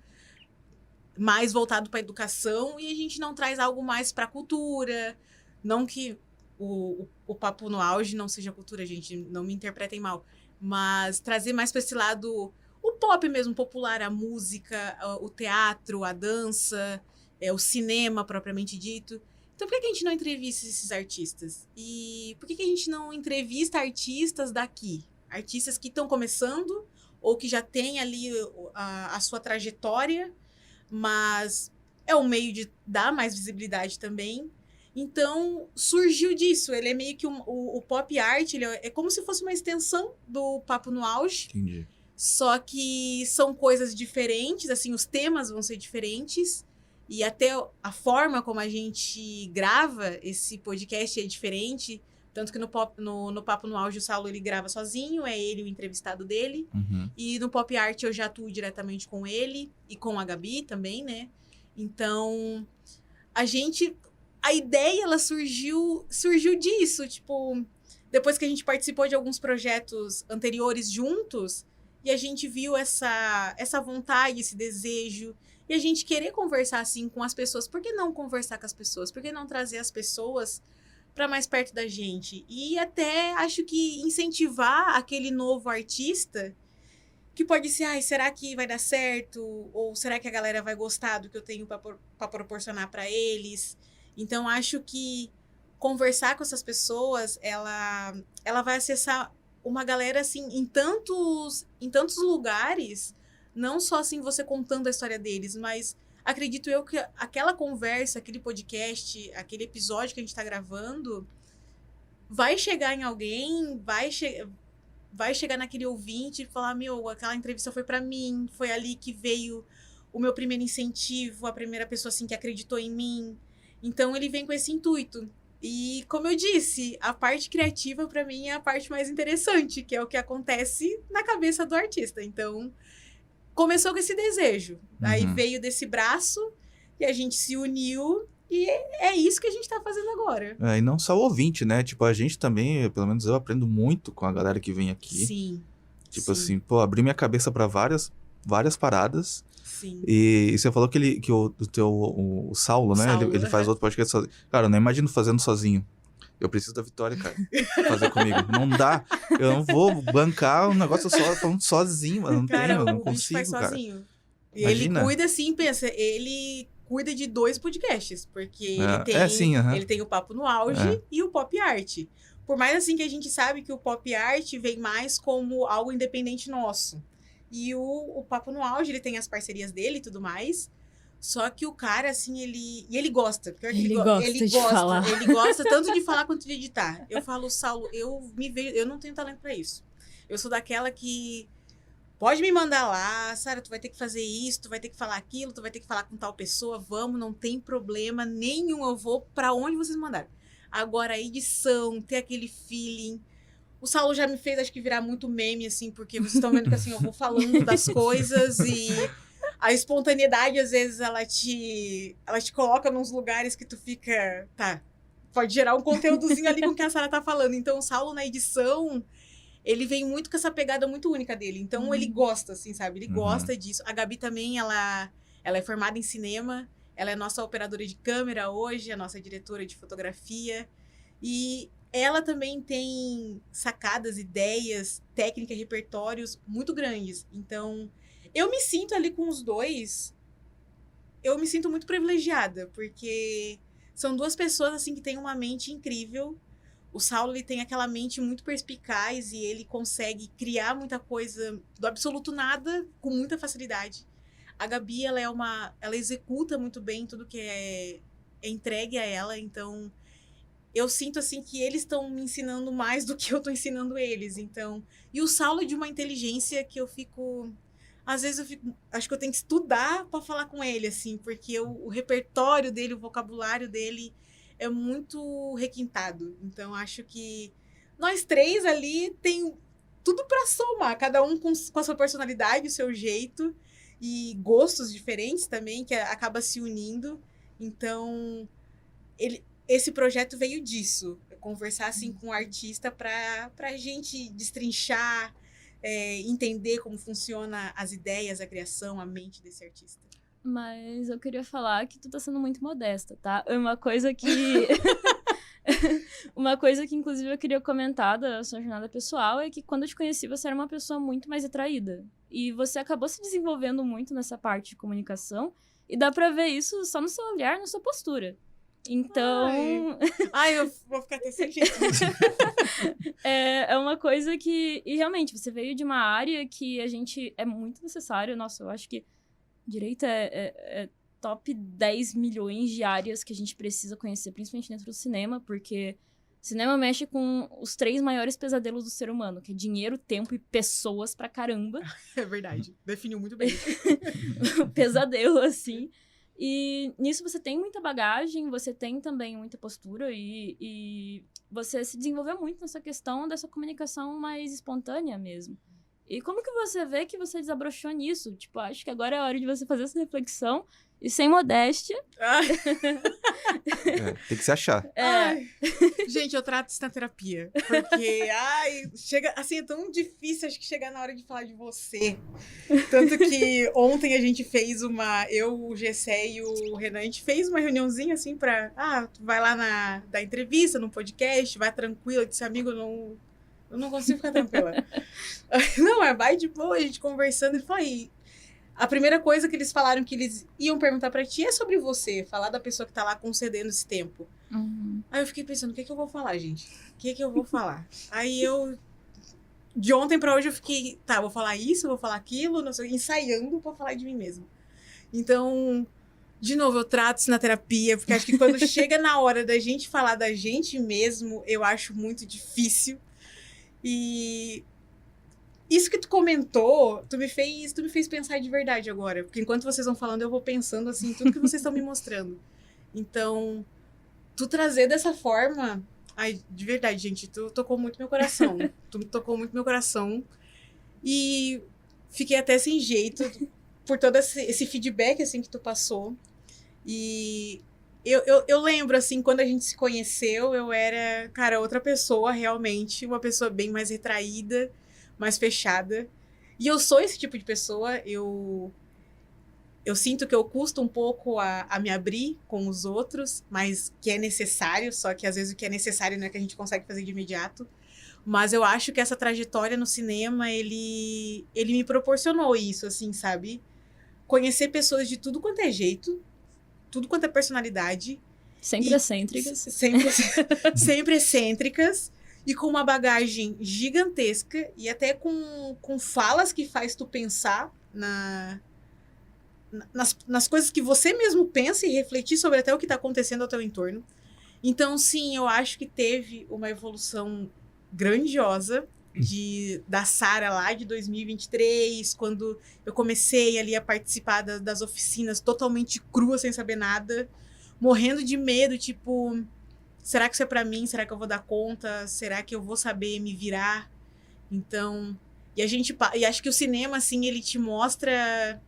mais voltado para educação e a gente não traz algo mais para cultura. Não que o Papo no Auge não seja cultura, gente, não me interpretem mal, mas trazer mais para esse lado o pop mesmo, popular, a música, o teatro, a dança, o cinema propriamente dito. Então, por que a gente não entrevista esses artistas? E por que a gente não entrevista artistas daqui? Artistas que estão começando ou que já têm ali a sua trajetória, mas é um meio de dar mais visibilidade também. Então, surgiu disso. Ele é meio que o pop art, ele é como se fosse uma extensão do Papo no Auge. Entendi. Só que são coisas diferentes, assim, os temas vão ser diferentes. E até a forma como a gente grava esse podcast é diferente. Tanto que no Papo no Auge, o Saulo, ele grava sozinho, é ele o entrevistado dele. Uhum. E no Pop Art eu já atuo diretamente com ele e com a Gabi também, né? Então, a ideia, ela surgiu disso, tipo, depois que a gente participou de alguns projetos anteriores juntos, e a gente viu essa vontade, esse desejo, e a gente querer conversar, assim, com as pessoas. Por que não conversar com as pessoas? Por que não trazer as pessoas para mais perto da gente? E até, acho que incentivar aquele novo artista que pode ser, será que vai dar certo? Ou será que a galera vai gostar do que eu tenho para proporcionar para eles? Então, acho que conversar com essas pessoas, ela vai acessar uma galera, assim, em tantos lugares, não só, assim, você contando a história deles, mas acredito eu que aquela conversa, aquele podcast, aquele episódio que a gente tá gravando, vai chegar em alguém, vai chegar naquele ouvinte e falar, aquela entrevista foi pra mim, foi ali que veio o meu primeiro incentivo, a primeira pessoa, assim, que acreditou em mim. Então, ele vem com esse intuito. E, como eu disse, a parte criativa, pra mim, é a parte mais interessante, que é o que acontece na cabeça do artista. Então, começou com esse desejo. Aí veio desse braço e a gente se uniu e é isso que a gente tá fazendo agora. E não só o ouvinte, né? Tipo, a gente também, pelo menos eu aprendo muito com a galera que vem aqui. Sim. Tipo assim, abri minha cabeça pra várias paradas. Sim. E você falou que o Saulo, né? Saulo, ele faz outro podcast sozinho. Cara, eu não imagino fazendo sozinho. Eu preciso da Vitória, cara, fazer comigo. Não dá. Eu não vou bancar um negócio falando sozinho, mano. Não cara, tenho, eu não o bicho faz consigo, sozinho. cara. E Imagina. ele cuida, assim, pensa, ele cuida de 2 podcasts, porque ele tem o Papo no Auge e o Pop Art. Por mais, assim, que a gente sabe que o Pop Art vem mais como algo independente nosso. E o Papo no Auge, ele tem as parcerias dele e tudo mais. Só que o cara, assim, ele gosta. Ele gosta de falar. Ele gosta tanto de falar quanto de editar. Eu falo, Saulo, eu não tenho talento pra isso. Eu sou daquela que pode me mandar lá, Sara, tu vai ter que fazer isso, tu vai ter que falar aquilo, tu vai ter que falar com tal pessoa, vamos, não tem problema nenhum, eu vou pra onde vocês mandarem. Agora, a edição, ter aquele feeling. O Saulo já me fez, acho que, virar muito meme, assim, porque vocês estão vendo que, assim, eu vou falando das coisas e a espontaneidade, às vezes, ela te coloca nos lugares que tu fica, pode gerar um conteúdozinho ali com o que a Sara tá falando. Então, o Saulo, na edição, ele vem muito com essa pegada muito única dele. Então, ele gosta, assim, sabe? Ele gosta disso. A Gabi também, ela é formada em cinema, ela é nossa operadora de câmera hoje, a nossa diretora de fotografia. E ela também tem sacadas, ideias, técnicas, repertórios muito grandes. Então, eu me sinto ali com os dois, eu me sinto muito privilegiada, porque são 2 pessoas, assim, que têm uma mente incrível. O Saulo, ele tem aquela mente muito perspicaz e ele consegue criar muita coisa do absoluto nada com muita facilidade. A Gabi, ela executa muito bem tudo que é entregue a ela, então eu sinto, assim, que eles estão me ensinando mais do que eu tô ensinando eles, então. E o Saulo é de uma inteligência que eu fico... Às vezes acho que eu tenho que estudar para falar com ele, assim, porque o repertório dele, o vocabulário dele é muito requintado. Então, acho que nós 3 ali tem tudo para somar, cada um com a sua personalidade, o seu jeito, e gostos diferentes também, que acaba se unindo. Então, esse projeto veio disso, conversar, assim, com o artista pra gente destrinchar, entender como funciona as ideias, a criação, a mente desse artista. mas eu queria falar que tu tá sendo muito modesta, tá? É uma coisa que... Uma coisa que, inclusive, eu queria comentar da sua jornada pessoal é que quando eu te conheci, você era uma pessoa muito mais retraída. E você acabou se desenvolvendo muito nessa parte de comunicação. E dá pra ver isso só no seu olhar, na sua postura. Então... Ai, eu vou ficar até sem jeito. É uma coisa que... E realmente, você veio de uma área que a gente... É muito necessário. Nossa, eu acho que direito é top 10 milhões de áreas que a gente precisa conhecer, principalmente dentro do cinema, porque cinema mexe com os 3 maiores pesadelos do ser humano, que é dinheiro, tempo e pessoas pra caramba. É verdade, definiu muito bem. Pesadelo, assim. E nisso você tem muita bagagem, você tem também muita postura e você se desenvolveu muito nessa questão dessa comunicação mais espontânea mesmo. E como que você vê que você desabrochou nisso? Tipo, acho que agora é a hora de você fazer essa reflexão e sem modéstia. Tem que se achar. Ai, gente, eu trato isso na terapia. Porque, chega, assim, é tão difícil, acho que chegar na hora de falar de você. Tanto que ontem a gente fez eu, o Gessé e o Renan, a gente fez uma reuniãozinha, assim, tu vai lá da entrevista, no podcast, vai tranquila. Eu disse, amigo, eu não consigo ficar tranquila. Não, vai de boa, a gente conversando. Ele falou, a primeira coisa que eles falaram que eles iam perguntar pra ti é sobre você, falar da pessoa que tá lá concedendo esse tempo. Uhum. Aí eu fiquei pensando, o que eu vou falar, gente? O que eu vou falar? Aí de ontem pra hoje eu fiquei, vou falar isso, vou falar aquilo, não sei, ensaiando pra falar de mim mesma. Então, de novo, eu trato isso na terapia, porque acho que quando chega na hora da gente falar da gente mesmo, eu acho muito difícil. E isso que tu comentou, tu me fez pensar de verdade agora. Porque enquanto vocês vão falando, eu vou pensando, assim, tudo que vocês estão me mostrando. Então, tu trazer dessa forma... Ai, de verdade, gente, tu tocou muito meu coração. Tu me tocou muito meu coração. E fiquei até sem jeito por todo esse feedback, assim, que tu passou. E... Eu lembro, assim, quando a gente se conheceu, eu era, cara, outra pessoa, realmente. Uma pessoa bem mais retraída, mais fechada. E eu sou esse tipo de pessoa. Eu sinto que eu custo um pouco a me abrir com os outros, mas que é necessário, só que às vezes o que é necessário não é que a gente consegue fazer de imediato. Mas eu acho que essa trajetória no cinema, ele me proporcionou isso, assim, sabe? Conhecer pessoas de tudo quanto é jeito, tudo quanto é personalidade. Sempre excêntricas. Sempre excêntricas. E com uma bagagem gigantesca. E até com falas que faz tu pensar nas coisas que você mesmo pensa e refletir sobre até o que está acontecendo ao teu entorno. Então, sim, eu acho que teve uma evolução grandiosa da Sara lá de 2023, quando eu comecei ali a participar das oficinas totalmente crua, sem saber nada, morrendo de medo, tipo, será que isso é pra mim? Será que eu vou dar conta? Será que eu vou saber me virar? Então, e acho que o cinema, assim, ele te mostra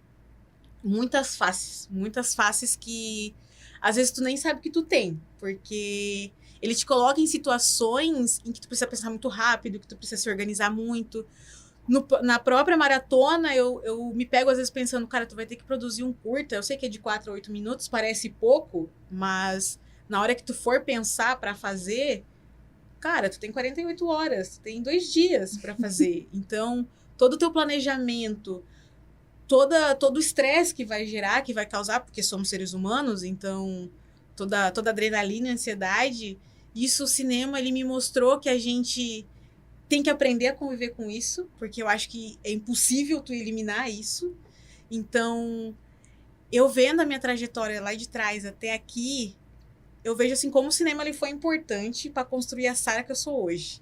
muitas faces que às vezes tu nem sabe que tu tem, porque ele te coloca em situações em que tu precisa pensar muito rápido, que tu precisa se organizar muito. Na própria maratona, eu me pego às vezes pensando, cara, tu vai ter que produzir um curta, eu sei que é de 4 a 8 minutos, parece pouco, mas na hora que tu for pensar pra fazer, cara, tu tem 48 horas, tu tem 2 dias pra fazer. Então, todo o teu planejamento, todo o estresse que vai gerar, que vai causar, porque somos seres humanos, então toda adrenalina, ansiedade, isso o cinema, ele me mostrou que a gente tem que aprender a conviver com isso, porque eu acho que é impossível tu eliminar isso. Então, eu vendo a minha trajetória lá de trás até aqui, eu vejo assim como o cinema ele foi importante para construir a Sara que eu sou hoje.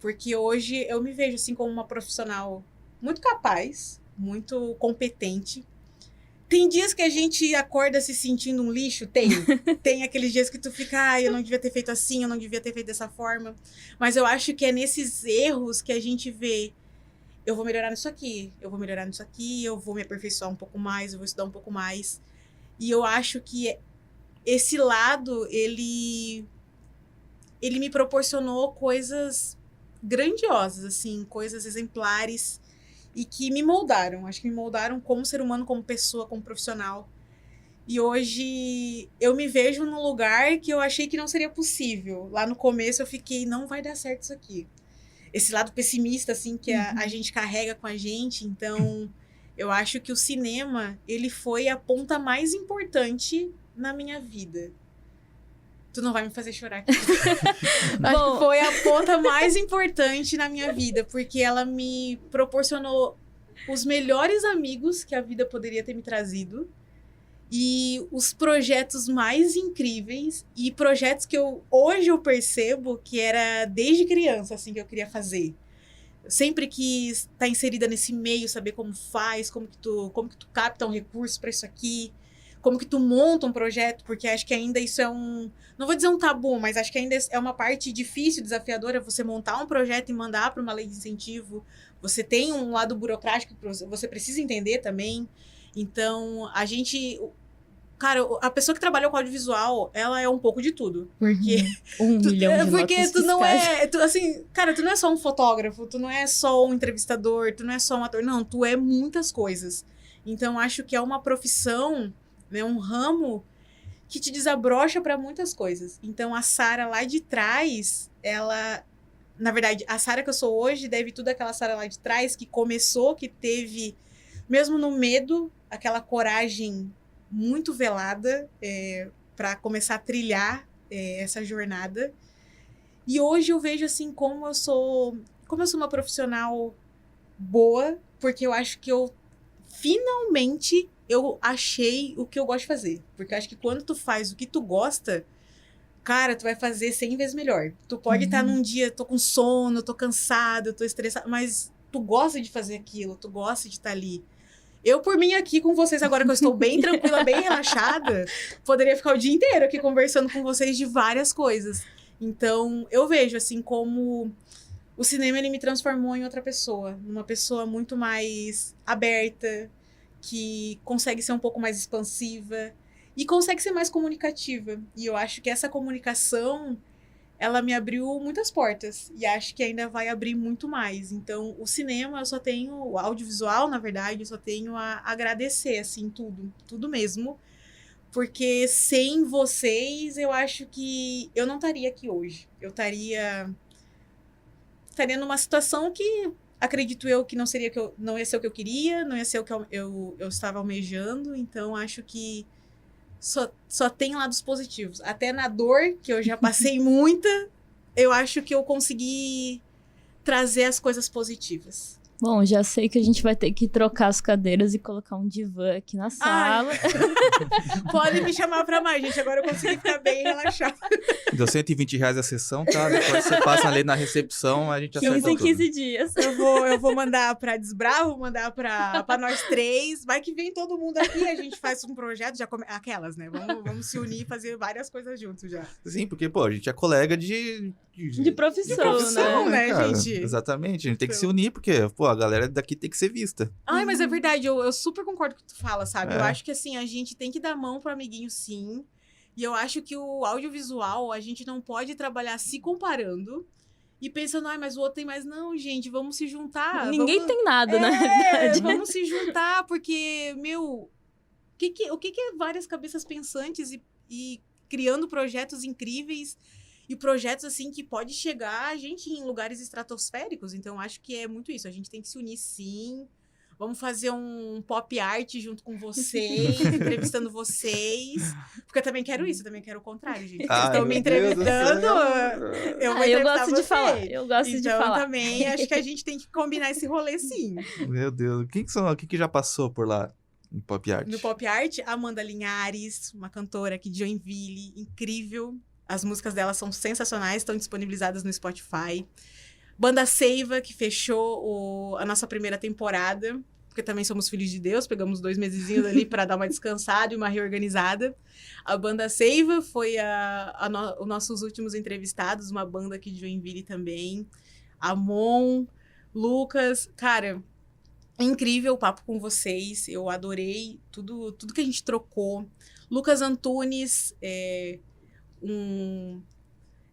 Porque hoje eu me vejo assim como uma profissional muito capaz, muito competente. Tem dias que a gente acorda se sentindo um lixo? Tem aqueles dias que tu fica, eu não devia ter feito assim, eu não devia ter feito dessa forma. Mas eu acho que é nesses erros que a gente vê, eu vou melhorar nisso aqui, eu vou melhorar nisso aqui, eu vou me aperfeiçoar um pouco mais, eu vou estudar um pouco mais. E eu acho que esse lado, ele me proporcionou coisas grandiosas, assim, coisas exemplares, e que me moldaram. Acho que me moldaram como ser humano, como pessoa, como profissional. E hoje eu me vejo num lugar que eu achei que não seria possível. Lá no começo eu fiquei, não vai dar certo isso aqui. Esse lado pessimista, assim, que a gente carrega com a gente. Então, eu acho que o cinema, ele foi a ponta mais importante na minha vida. Tu não vai me fazer chorar aqui. Acho que foi a ponta mais importante na minha vida, porque ela me proporcionou os melhores amigos que a vida poderia ter me trazido. E os projetos mais incríveis e projetos que hoje eu percebo que era desde criança assim que eu queria fazer. Eu sempre quis estar inserida nesse meio, saber como faz, como que tu capta um recurso para isso aqui, como que tu monta um projeto, porque acho que ainda isso é não vou dizer um tabu, mas acho que ainda é uma parte difícil, desafiadora, você montar um projeto e mandar para uma lei de incentivo. Você tem um lado burocrático que você precisa entender também. Então, cara, a pessoa que trabalha com audiovisual, ela é um pouco de tudo. Porque... milhão de porque notas tu não fiscais. assim, cara, tu não é só um fotógrafo, tu não é só um entrevistador, tu não é só um ator. Não, tu é muitas coisas. Então, acho que é uma profissão, né, um ramo que te desabrocha para muitas coisas. Então, a Sara lá de trás, ela... Na verdade, a Sara que eu sou hoje deve tudo àquela Sara lá de trás que começou, que teve, mesmo no medo, aquela coragem muito velada para começar a trilhar essa jornada. E hoje eu vejo assim como eu sou uma profissional boa, porque eu acho que finalmente eu achei o que eu gosto de fazer. Porque eu acho que quando tu faz o que tu gosta, cara, tu vai fazer 100 vezes melhor. Tu pode estar num dia, tô com sono, tô cansada, tô estressada, mas tu gosta de fazer aquilo, tu gosta de estar ali. Eu, por mim, aqui com vocês, agora que eu estou bem tranquila, bem relaxada, poderia ficar o dia inteiro aqui conversando com vocês de várias coisas. Então, eu vejo, assim, como o cinema, ele me transformou em outra pessoa. Numa pessoa muito mais aberta, que consegue ser um pouco mais expansiva e consegue ser mais comunicativa. E eu acho que essa comunicação, ela me abriu muitas portas. E acho que ainda vai abrir muito mais. Então, o cinema, eu só tenho... O audiovisual, na verdade, eu só tenho a agradecer, assim, tudo mesmo. Porque sem vocês, eu acho que eu não estaria aqui hoje. Eu estaria numa situação que, acredito eu, que não ia ser o que eu queria, não ia ser o que eu estava almejando. Então, acho que só tem lados positivos. Até na dor, que eu já passei muita, eu acho que eu consegui trazer as coisas positivas. Bom, já sei que a gente vai ter que trocar as cadeiras e colocar um divã aqui na sala. Pode me chamar pra mais, gente. Agora eu consegui ficar bem relaxada. Deu R$120 a sessão, tá? Depois você passa ali na recepção, a gente acerta 15 em 15 tudo. dias. Eu vou mandar pra Desbravo, vou mandar pra nós três. Vai que vem todo mundo aqui, a gente faz um projeto, aquelas, né? Vamos se unir e fazer várias coisas juntos já. Sim, porque, pô, a gente é colega de profissão, né, cara? gente? Exatamente, a gente tem que se unir, porque, pô, a galera daqui tem que ser vista. Ai, mas é verdade, eu super concordo com o que tu fala, sabe? É. Eu acho que, assim, a gente tem que dar mão pro amiguinho, sim. E eu acho que o audiovisual, a gente não pode trabalhar se comparando e pensando, mas o outro tem mais. Não, gente, vamos se juntar. Ninguém tem nada, na verdade. Vamos se juntar, porque, o que é várias cabeças pensantes e criando projetos incríveis e projetos, assim, que pode chegar a gente em lugares estratosféricos. Então, acho que é muito isso. A gente tem que se unir, sim. Vamos fazer um pop art junto com vocês, entrevistando vocês. Porque eu também quero isso, eu também quero o contrário, gente. Vocês estão me entrevistando, eu vou eu entrevistar gosto vocês. de falar. Eu gosto de Então, falar. também, acho que a gente tem que combinar esse rolê, sim. Meu Deus, quem que já passou por lá no Pop Art? No Pop Art, Amanda Linhares, uma cantora aqui de Joinville, incrível. As músicas dela são sensacionais, estão disponibilizadas no Spotify. Banda Seiva, que fechou a nossa primeira temporada, porque também somos filhos de Deus, pegamos 2 mesezinhos ali para dar uma descansada e uma reorganizada. A Banda Seiva foi os nossos últimos entrevistados, uma banda aqui de Joinville também. Amon, Lucas, cara, incrível o papo com vocês, eu adorei tudo que a gente trocou. Lucas Antunes,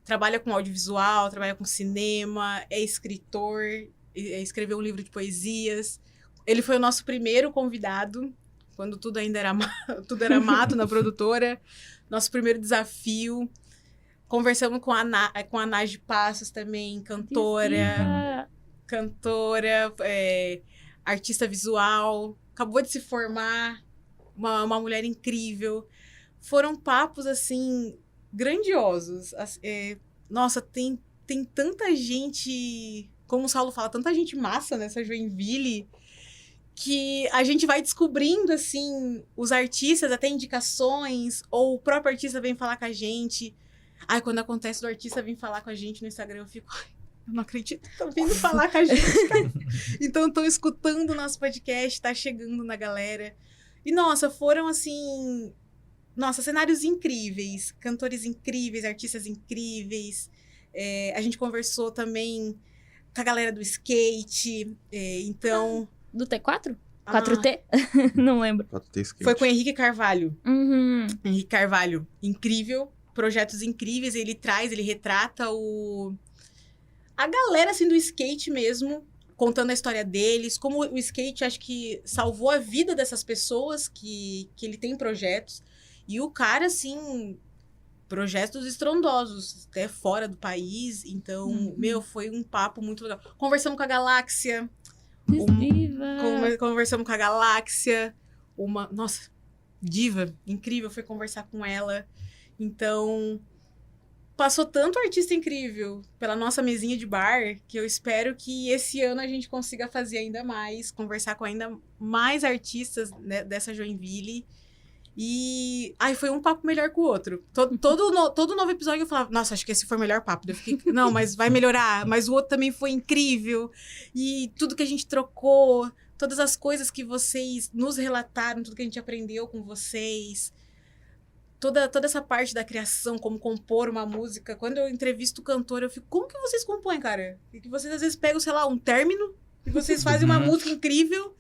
trabalha com audiovisual, trabalha com cinema, é escritor, escreveu um livro de poesias. Ele foi o nosso primeiro convidado quando tudo ainda era, tudo era mato na produtora. Nosso primeiro desafio. Conversamos com a Naji Passos também, cantora, artista visual. Acabou de se formar, uma mulher incrível. Foram papos, assim, grandiosos. Nossa, tem tanta gente, como o Saulo fala, tanta gente massa nessa Joinville, que a gente vai descobrindo, assim, os artistas, até indicações, ou o próprio artista vem falar com a gente. Ai, quando acontece do artista vir falar com a gente no Instagram, eu fico... Ai, eu não acredito que estão vindo falar com a gente, cara. Então, estão escutando o nosso podcast, tá chegando na galera. E, nossa, foram, assim... Nossa, cenários incríveis. Cantores incríveis, artistas incríveis. A gente conversou também com a galera do skate. Então... Do T4? 4T? Não lembro. 4T skate. Foi com o Henrique Carvalho. Uhum. Henrique Carvalho. Incrível. Projetos incríveis. Ele retrata a galera, assim, do skate mesmo, contando a história deles, como o skate, acho que salvou a vida dessas pessoas, que ele tem projetos. E o cara, assim, projetos estrondosos, até fora do país. Então, foi um papo muito legal. Conversamos com a Galáxia. Conversamos com a Galáxia. Nossa, diva, incrível, foi conversar com ela. Então, passou tanto artista incrível pela nossa mesinha de bar, que eu espero que esse ano a gente consiga fazer ainda mais, conversar com ainda mais artistas, né, dessa Joinville. E foi um papo melhor que o outro. Todo novo episódio eu falava, nossa, acho que esse foi o melhor papo. Eu fiquei, não, mas vai melhorar. Mas o outro também foi incrível. E tudo que a gente trocou, todas as coisas que vocês nos relataram, tudo que a gente aprendeu com vocês. Toda essa parte da criação, como compor uma música. Quando eu entrevisto o cantor, eu fico, como que vocês compõem, cara? E que vocês às vezes pegam, sei lá, um término, e vocês fazem uma música incrível,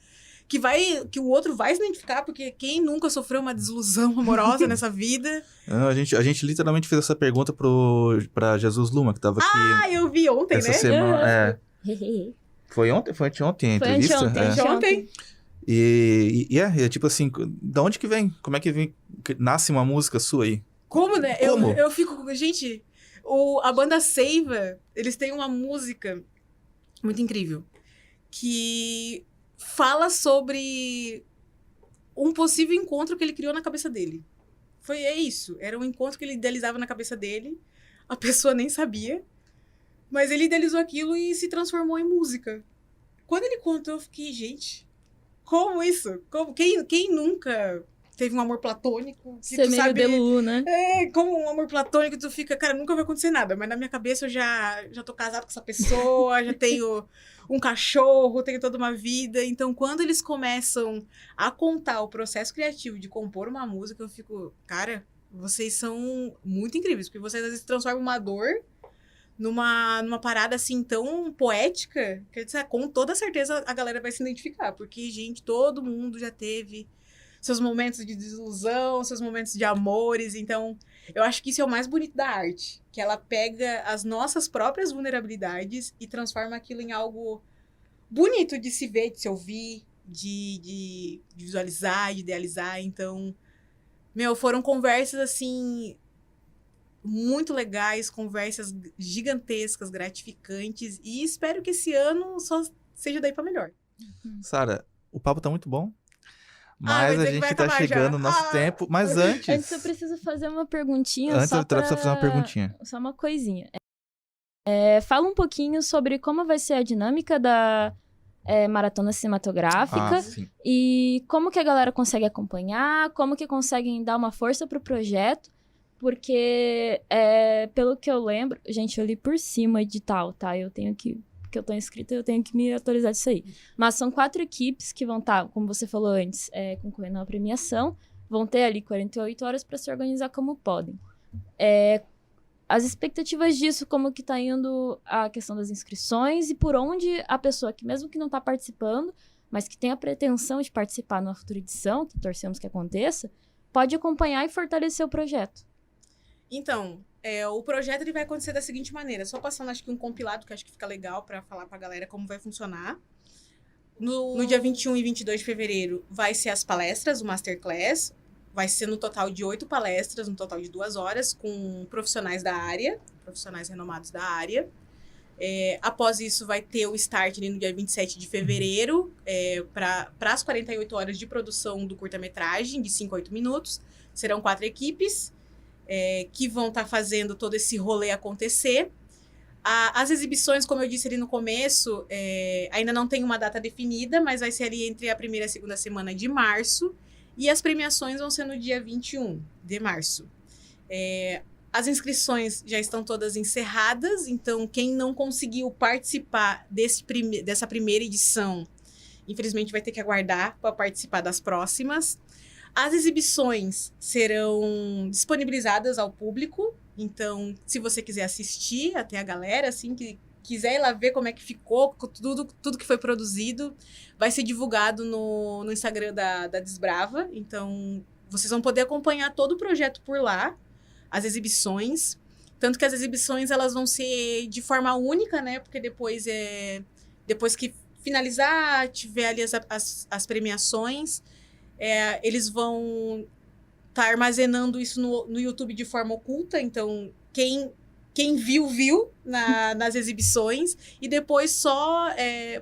que o outro vai se identificar, porque quem nunca sofreu uma desilusão amorosa nessa vida? A gente literalmente fez essa pergunta pra Jesus Luma, que tava aqui... eu vi ontem, essa né? semana. Foi ontem? Foi anteontem a entrevista? Foi ontem. E é tipo assim, da onde que vem? Como é que vem? Nasce uma música sua aí? Como, né? Como? Eu fico... Gente, a banda Seiva, eles têm uma música muito incrível, que fala sobre um possível encontro que ele criou na cabeça dele. É isso. Era um encontro que ele idealizava na cabeça dele. A pessoa nem sabia. Mas ele idealizou aquilo e se transformou em música. Quando ele contou, eu fiquei, gente... Como isso? Quem nunca teve um amor platônico? Você é meio Belu, né? Como um amor platônico, tu fica, cara, nunca vai acontecer nada. Mas na minha cabeça eu já tô casado com essa pessoa, já tenho um cachorro, tenho toda uma vida. Então, quando eles começam a contar o processo criativo de compor uma música, eu fico, cara, vocês são muito incríveis. Porque vocês às vezes transformam uma dor numa parada assim tão poética, que com toda certeza a galera vai se identificar, porque, gente, todo mundo já teve seus momentos de desilusão, seus momentos de amores, então eu acho que isso é o mais bonito da arte, que ela pega as nossas próprias vulnerabilidades e transforma aquilo em algo bonito de se ver, de se ouvir, de visualizar, de idealizar. Então, foram conversas assim muito legais, conversas gigantescas, gratificantes, e espero que esse ano só seja daí pra melhor. Sara, o papo tá muito bom, mas a gente tá chegando no nosso tempo, mas antes... Antes eu preciso fazer uma perguntinha, Antes eu preciso fazer uma perguntinha. Só uma coisinha. Fala um pouquinho sobre como vai ser a dinâmica da maratona cinematográfica e como que a galera consegue acompanhar, como que conseguem dar uma força pro projeto. Porque, pelo que eu lembro... Gente, eu li por cima o edital, tá? Porque eu tô inscrita, eu tenho que me atualizar disso aí. Mas são 4 equipes que vão estar, como você falou antes, concorrendo à premiação. Vão ter ali 48 horas para se organizar como podem. As expectativas disso, como que tá indo a questão das inscrições e por onde a pessoa que, mesmo que não tá participando, mas que tem a pretensão de participar numa futura edição, que torcemos que aconteça, pode acompanhar e fortalecer o projeto. Então, o projeto ele vai acontecer da seguinte maneira. Só passando, acho que um compilado, que acho que fica legal para falar pra galera como vai funcionar. No dia 21 e 22 de fevereiro vai ser as palestras, o Masterclass. Vai ser no total de 8 palestras, no total de 2 horas, com profissionais da área, profissionais renomados da área. Após isso, vai ter o start ali no dia 27 de fevereiro, para as 48 horas de produção do curta-metragem, de 5 a 8 minutos. Serão 4 equipes que vão estar fazendo todo esse rolê acontecer. As exibições, como eu disse ali no começo, ainda não tem uma data definida, mas vai ser ali entre a primeira e a segunda semana de março. E as premiações vão ser no dia 21 de março. As inscrições já estão todas encerradas, então quem não conseguiu participar dessa primeira edição, infelizmente vai ter que aguardar para participar das próximas. As exibições serão disponibilizadas ao público, então se você quiser assistir até a galera, assim, que quiser ir lá ver como é que ficou, tudo que foi produzido, vai ser divulgado no Instagram da Desbrava. Então, vocês vão poder acompanhar todo o projeto por lá, as exibições. Tanto que as exibições, elas vão ser de forma única, né? Porque depois que finalizar, tiver ali as premiações, eles vão estar armazenando isso no YouTube de forma oculta. Então, quem viu nas exibições, e depois só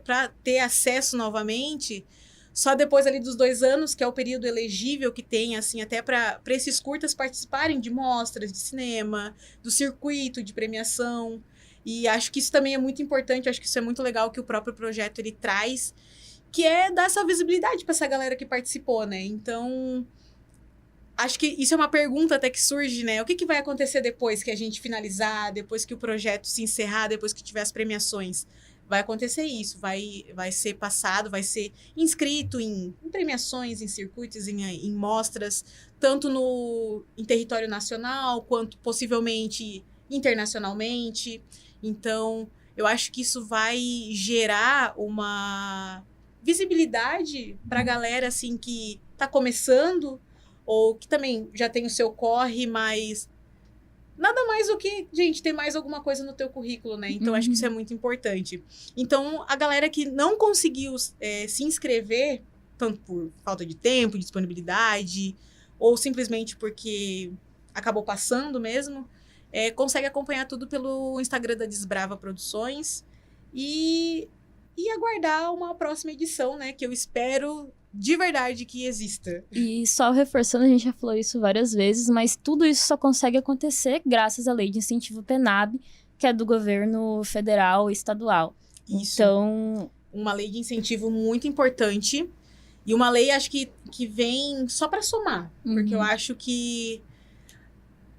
para ter acesso novamente, só depois ali dos 2 anos, que é o período elegível que tem, assim, até para esses curtas participarem de mostras de cinema, do circuito de premiação. E acho que isso também é muito importante, acho que isso é muito legal que o próprio projeto ele traz, que é dar essa visibilidade para essa galera que participou, né? Então, acho que isso é uma pergunta até que surge, né? O que vai acontecer depois que a gente finalizar, depois que o projeto se encerrar, depois que tiver as premiações? Vai acontecer isso, vai ser passado, vai ser inscrito em premiações, em circuitos, em mostras, tanto em território nacional, quanto possivelmente internacionalmente. Então, eu acho que isso vai gerar uma visibilidade para a galera, assim, que está começando, ou que também já tem o seu corre, mas nada mais do que, gente, ter mais alguma coisa no teu currículo, né? Então, acho que isso é muito importante. Então, a galera que não conseguiu se inscrever, tanto por falta de tempo, de disponibilidade, ou simplesmente porque acabou passando mesmo, consegue acompanhar tudo pelo Instagram da Desbrava Produções e aguardar uma próxima edição, né? Que eu espero de verdade que exista. E só reforçando, a gente já falou isso várias vezes, mas tudo isso só consegue acontecer graças à Lei de Incentivo PENAB, que é do governo federal e estadual. Isso. Então, uma lei de incentivo muito importante e uma lei, acho que vem só para somar, porque eu acho que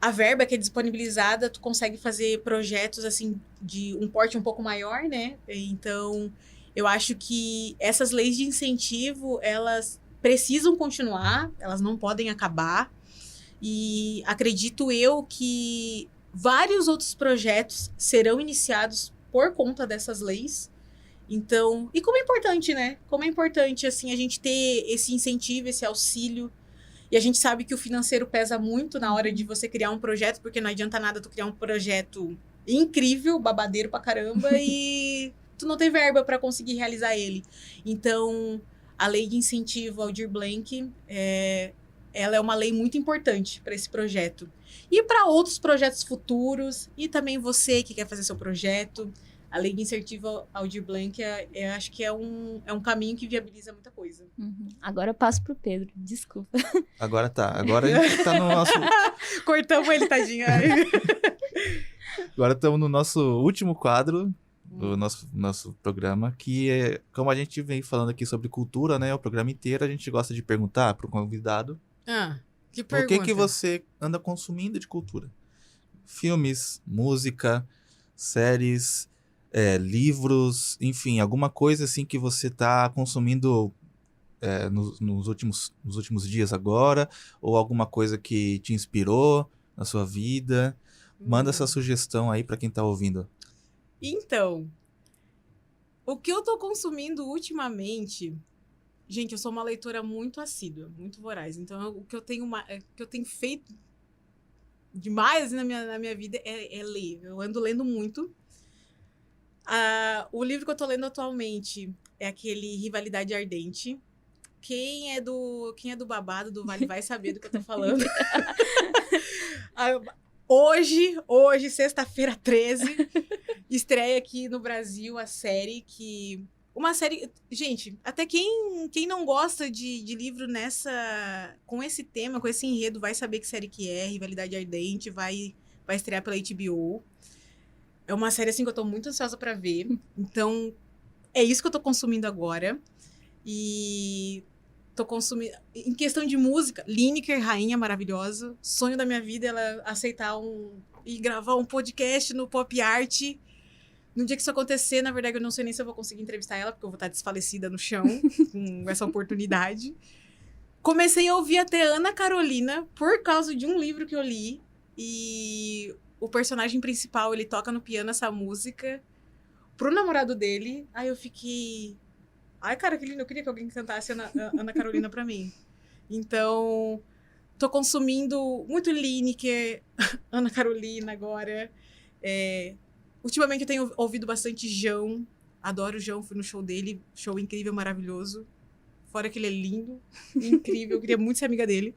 a verba que é disponibilizada, tu consegue fazer projetos, assim, de um porte um pouco maior, né? Então, eu acho que essas leis de incentivo, elas precisam continuar, elas não podem acabar. E acredito eu que vários outros projetos serão iniciados por conta dessas leis. Então, e como é importante, né? Como é importante, assim, a gente ter esse incentivo, esse auxílio. E a gente sabe que o financeiro pesa muito na hora de você criar um projeto, porque não adianta nada tu criar um projeto incrível, babadeiro pra caramba, e tu não tem verba para conseguir realizar ele. Então, a lei de incentivo ao Aldir Blanc, ela é uma lei muito importante para esse projeto. E para outros projetos futuros, e também você que quer fazer seu projeto, a lei de incentivo ao Aldir Blanc, eu acho que é um caminho que viabiliza muita coisa. Agora eu passo pro Pedro, desculpa. Agora a gente tá no nosso... Cortamos ele, tadinho. Agora estamos no nosso último quadro do nosso programa, que é, como a gente vem falando aqui sobre cultura, né, o programa inteiro, a gente gosta de perguntar para o convidado que pergunta? o que você anda consumindo de cultura. Filmes, música, séries, livros, enfim, alguma coisa assim que você está consumindo nos últimos dias agora, ou alguma coisa que te inspirou na sua vida. Manda essa sugestão aí para quem está ouvindo. Então, o que eu tô consumindo ultimamente... Gente, eu sou uma leitora muito assídua, muito voraz. Então, o que eu tenho feito demais na minha vida é ler. Eu ando lendo muito. O livro que eu tô lendo atualmente é aquele Rivalidade Ardente. Quem é do babado do Vale vai saber do que eu tô falando. Hoje, sexta-feira 13, estreia aqui no Brasil a série que... Uma série... Gente, até quem não gosta de livro com esse tema, com esse enredo, vai saber que série que é. Rivalidade Ardente, vai estrear pela HBO. É uma série, assim, que eu tô muito ansiosa pra ver. Então, é isso que eu tô consumindo agora. E tô consumindo... Em questão de música, Lineker, rainha maravilhosa. Sonho da minha vida, ela aceitar e gravar um podcast no Pop Art. No dia que isso acontecer, na verdade, eu não sei nem se eu vou conseguir entrevistar ela, porque eu vou estar desfalecida no chão com essa oportunidade. Comecei a ouvir até Ana Carolina por causa de um livro que eu li. E o personagem principal, ele toca no piano essa música pro namorado dele. Aí eu fiquei... Ai, cara, que lindo. Eu queria que alguém cantasse Ana Carolina pra mim. Então, tô consumindo muito Lineker, Ana Carolina agora. Ultimamente eu tenho ouvido bastante João. Adoro o João, fui no show dele. Show incrível, maravilhoso. Fora que ele é lindo, incrível. Eu queria muito ser amiga dele.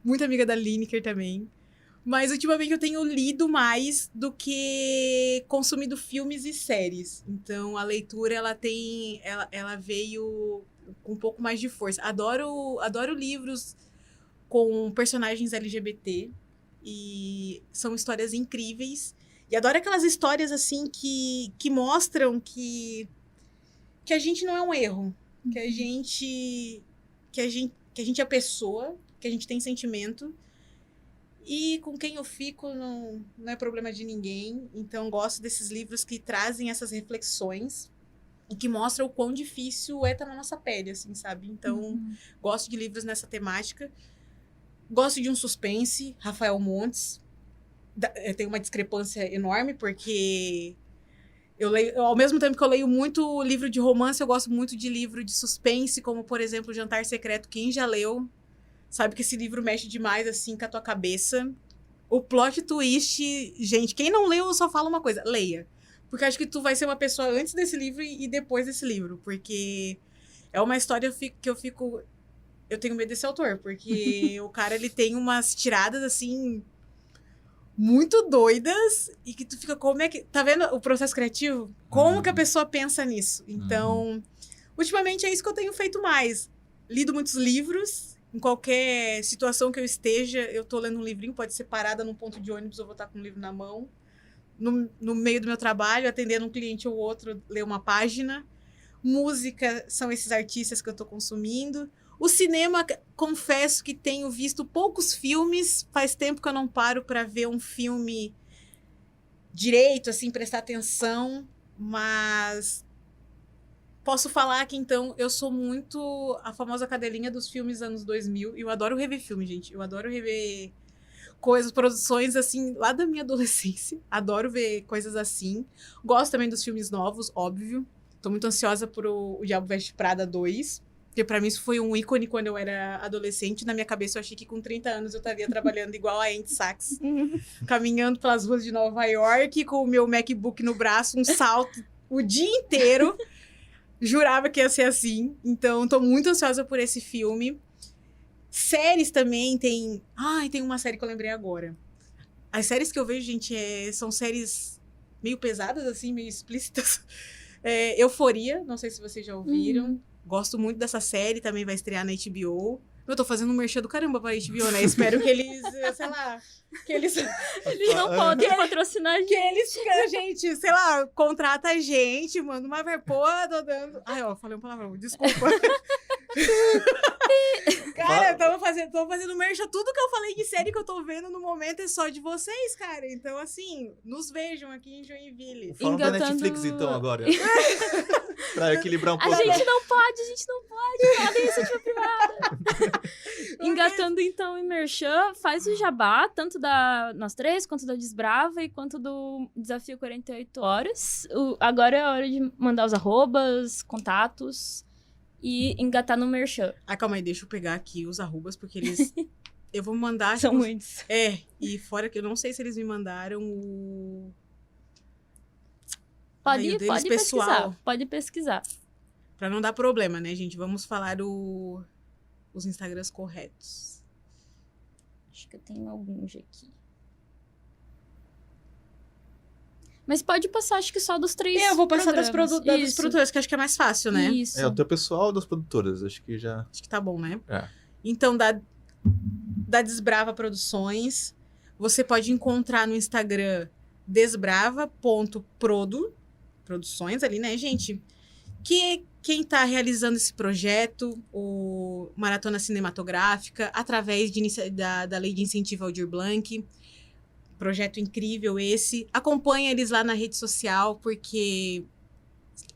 Muito amiga da Lineker também. Mas ultimamente eu tenho lido mais do que consumido filmes e séries. Então a leitura ela veio com um pouco mais de força. Adoro livros com personagens LGBT. E são histórias incríveis. E adoro aquelas histórias, assim, que mostram que a gente não é um erro. Que a gente é pessoa, que a gente tem sentimento. E com quem eu fico não é problema de ninguém. Então, gosto desses livros que trazem essas reflexões e que mostram o quão difícil é estar na nossa pele, assim, sabe? Então, gosto de livros nessa temática. Gosto de um suspense, Rafael Montes. Tem uma discrepância enorme, porque eu leio, ao mesmo tempo que eu leio muito livro de romance, eu gosto muito de livro de suspense, como, por exemplo, Jantar Secreto. Quem já leu sabe que esse livro mexe demais, assim, com a tua cabeça. O plot twist, gente, quem não leu, eu só falo uma coisa, leia. Porque acho que tu vai ser uma pessoa antes desse livro e depois desse livro, porque é uma história que eu fico... Eu tenho medo desse autor, porque o cara, ele tem umas tiradas, assim... muito doidas, e que tu fica, como é que... Tá vendo o processo criativo? Como que a pessoa pensa nisso? Então, ultimamente é isso que eu tenho feito mais. Lido muitos livros, em qualquer situação que eu esteja, eu tô lendo um livrinho, pode ser parada num ponto de ônibus, eu vou estar com um livro na mão. No meio do meu trabalho, atendendo um cliente ou outro, ler uma página. Música são esses artistas que eu tô consumindo. O cinema, confesso que tenho visto poucos filmes. Faz tempo que eu não paro para ver um filme direito, assim, prestar atenção. Mas posso falar que, então, eu sou muito a famosa cadelinha dos filmes anos 2000. E eu adoro rever filme, gente. Eu adoro rever coisas, produções, assim, lá da minha adolescência. Adoro ver coisas assim. Gosto também dos filmes novos, óbvio. Tô muito ansiosa por o Diabo Veste Prada 2. Porque pra mim isso foi um ícone quando eu era adolescente. Na minha cabeça eu achei que com 30 anos eu estaria trabalhando igual a Andy Sachs. Caminhando pelas ruas de Nova York, com o meu MacBook no braço, um salto o dia inteiro. Jurava que ia ser assim. Então, tô muito ansiosa por esse filme. Séries também tem... tem uma série que eu lembrei agora. As séries que eu vejo, gente, são séries meio pesadas, assim, meio explícitas. Euforia, não sei se vocês já ouviram. Gosto muito dessa série, também vai estrear na HBO. Eu tô fazendo um merchan do caramba pra HBO, né? Espero que eles, sei lá... Que eles não podem patrocinar a gente. Que eles, gente, sei lá, contrata a gente, manda uma verpoa, tô dando... Falei um palavrão, desculpa. Cara, tô fazendo merchan. Tudo que eu falei de série que eu tô vendo no momento é só de vocês, cara. Então, assim, nos vejam aqui em Joinville. Falando da Netflix, então, agora. Pra equilibrar um pouco. A gente não pode. Falar iniciativa privada. Engatando, então, em merchan, faz o jabá, tanto da Nós Três, quanto da Desbrava e quanto do Desafio 48 Horas. Agora é a hora de mandar os arrobas, contatos e engatar no merchan. Calma aí, deixa eu pegar aqui os arrobas, porque eles... Eu vou mandar... São muitos. E fora que eu não sei se eles me mandaram Pode pessoal. pesquisar. Pode pesquisar. Pra não dar problema, né, gente? Vamos falar os Instagrams corretos. Acho que eu tenho alguns aqui. Mas pode passar, acho que só dos 3 Eu vou passar das Isso. produtoras, que acho que é mais fácil, né? Isso. É, o teu pessoal das produtoras, acho que já... Acho que tá bom, né? É. Então, da Desbrava Produções, você pode encontrar no Instagram desbrava.produções ali, né, gente? Que quem tá realizando esse projeto, o Maratona Cinematográfica, através da Lei de Incentivo ao Aldir Blanc. Projeto incrível esse. Acompanha eles lá na rede social, porque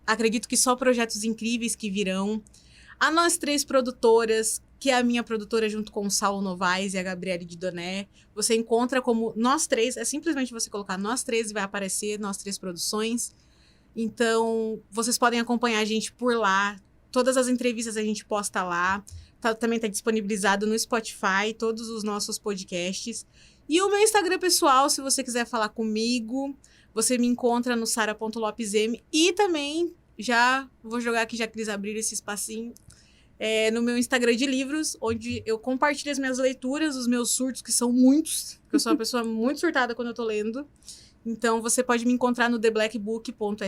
acredito que só projetos incríveis que virão. A Nós 3 Produtoras, que é a minha produtora junto com o Saulo Novaes e a Gabriele de Doné. Você encontra como Nós 3, é simplesmente você colocar Nós 3 e vai aparecer Nós 3 Produções. Então, vocês podem acompanhar a gente por lá. Todas as entrevistas a gente posta lá. Também está disponibilizado no Spotify, todos os nossos podcasts. E o meu Instagram pessoal, se você quiser falar comigo, você me encontra no sara.lopesm. E também, já vou jogar aqui, já que eles abriram esse espacinho, no meu Instagram de livros, onde eu compartilho as minhas leituras, os meus surtos, que são muitos, porque eu sou uma pessoa muito surtada quando eu tô lendo. Então, você pode me encontrar no theblackbook.sl.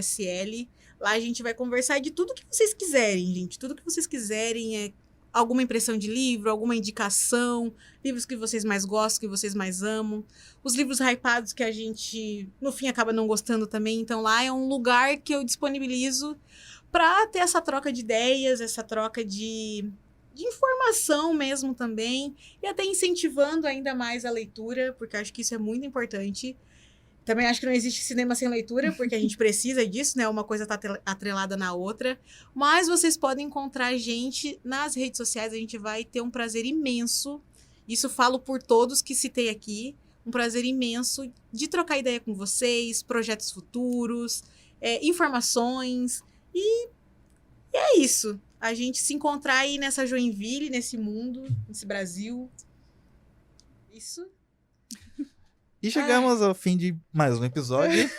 Lá a gente vai conversar de tudo que vocês quiserem, gente. Tudo que vocês quiserem, alguma impressão de livro, alguma indicação, livros que vocês mais gostam, que vocês mais amam. Os livros hypados que a gente, no fim, acaba não gostando também. Então, lá é um lugar que eu disponibilizo para ter essa troca de ideias, essa troca de informação mesmo também. E até incentivando ainda mais a leitura, porque acho que isso é muito importante. Também acho que não existe cinema sem leitura, porque a gente precisa disso, né? Uma coisa tá atrelada na outra. Mas vocês podem encontrar a gente nas redes sociais, a gente vai ter um prazer imenso. Isso falo por todos que citei aqui. Um prazer imenso de trocar ideia com vocês, projetos futuros, informações. E é isso. A gente se encontrar aí nessa Joinville, nesse mundo, nesse Brasil. Isso. E chegamos ao fim de mais um episódio.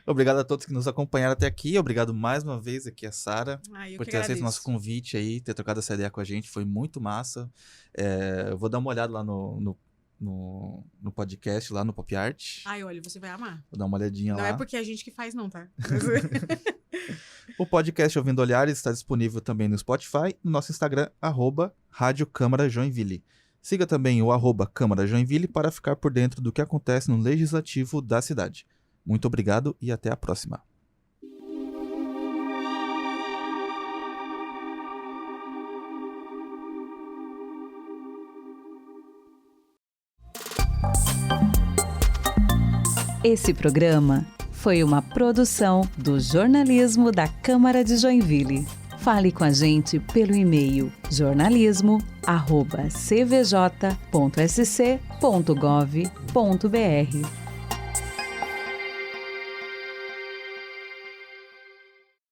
Obrigado a todos que nos acompanharam até aqui. Obrigado mais uma vez aqui a Sara por ter aceito o nosso convite aí, ter trocado essa ideia com a gente. Foi muito massa. Eu vou dar uma olhada lá no podcast, lá no Pop Art. Ai, olha, você vai amar. Vou dar uma olhadinha lá. Não é porque é a gente que faz não, tá? O podcast Ouvindo Olhares está disponível também no Spotify, no nosso Instagram, @Rádio Câmara Joinville. Siga também o @Câmara Joinville para ficar por dentro do que acontece no Legislativo da cidade. Muito obrigado e até a próxima. Esse programa foi uma produção do jornalismo da Câmara de Joinville. Fale com a gente pelo e-mail jornalismo@cvj.sc.gov.br.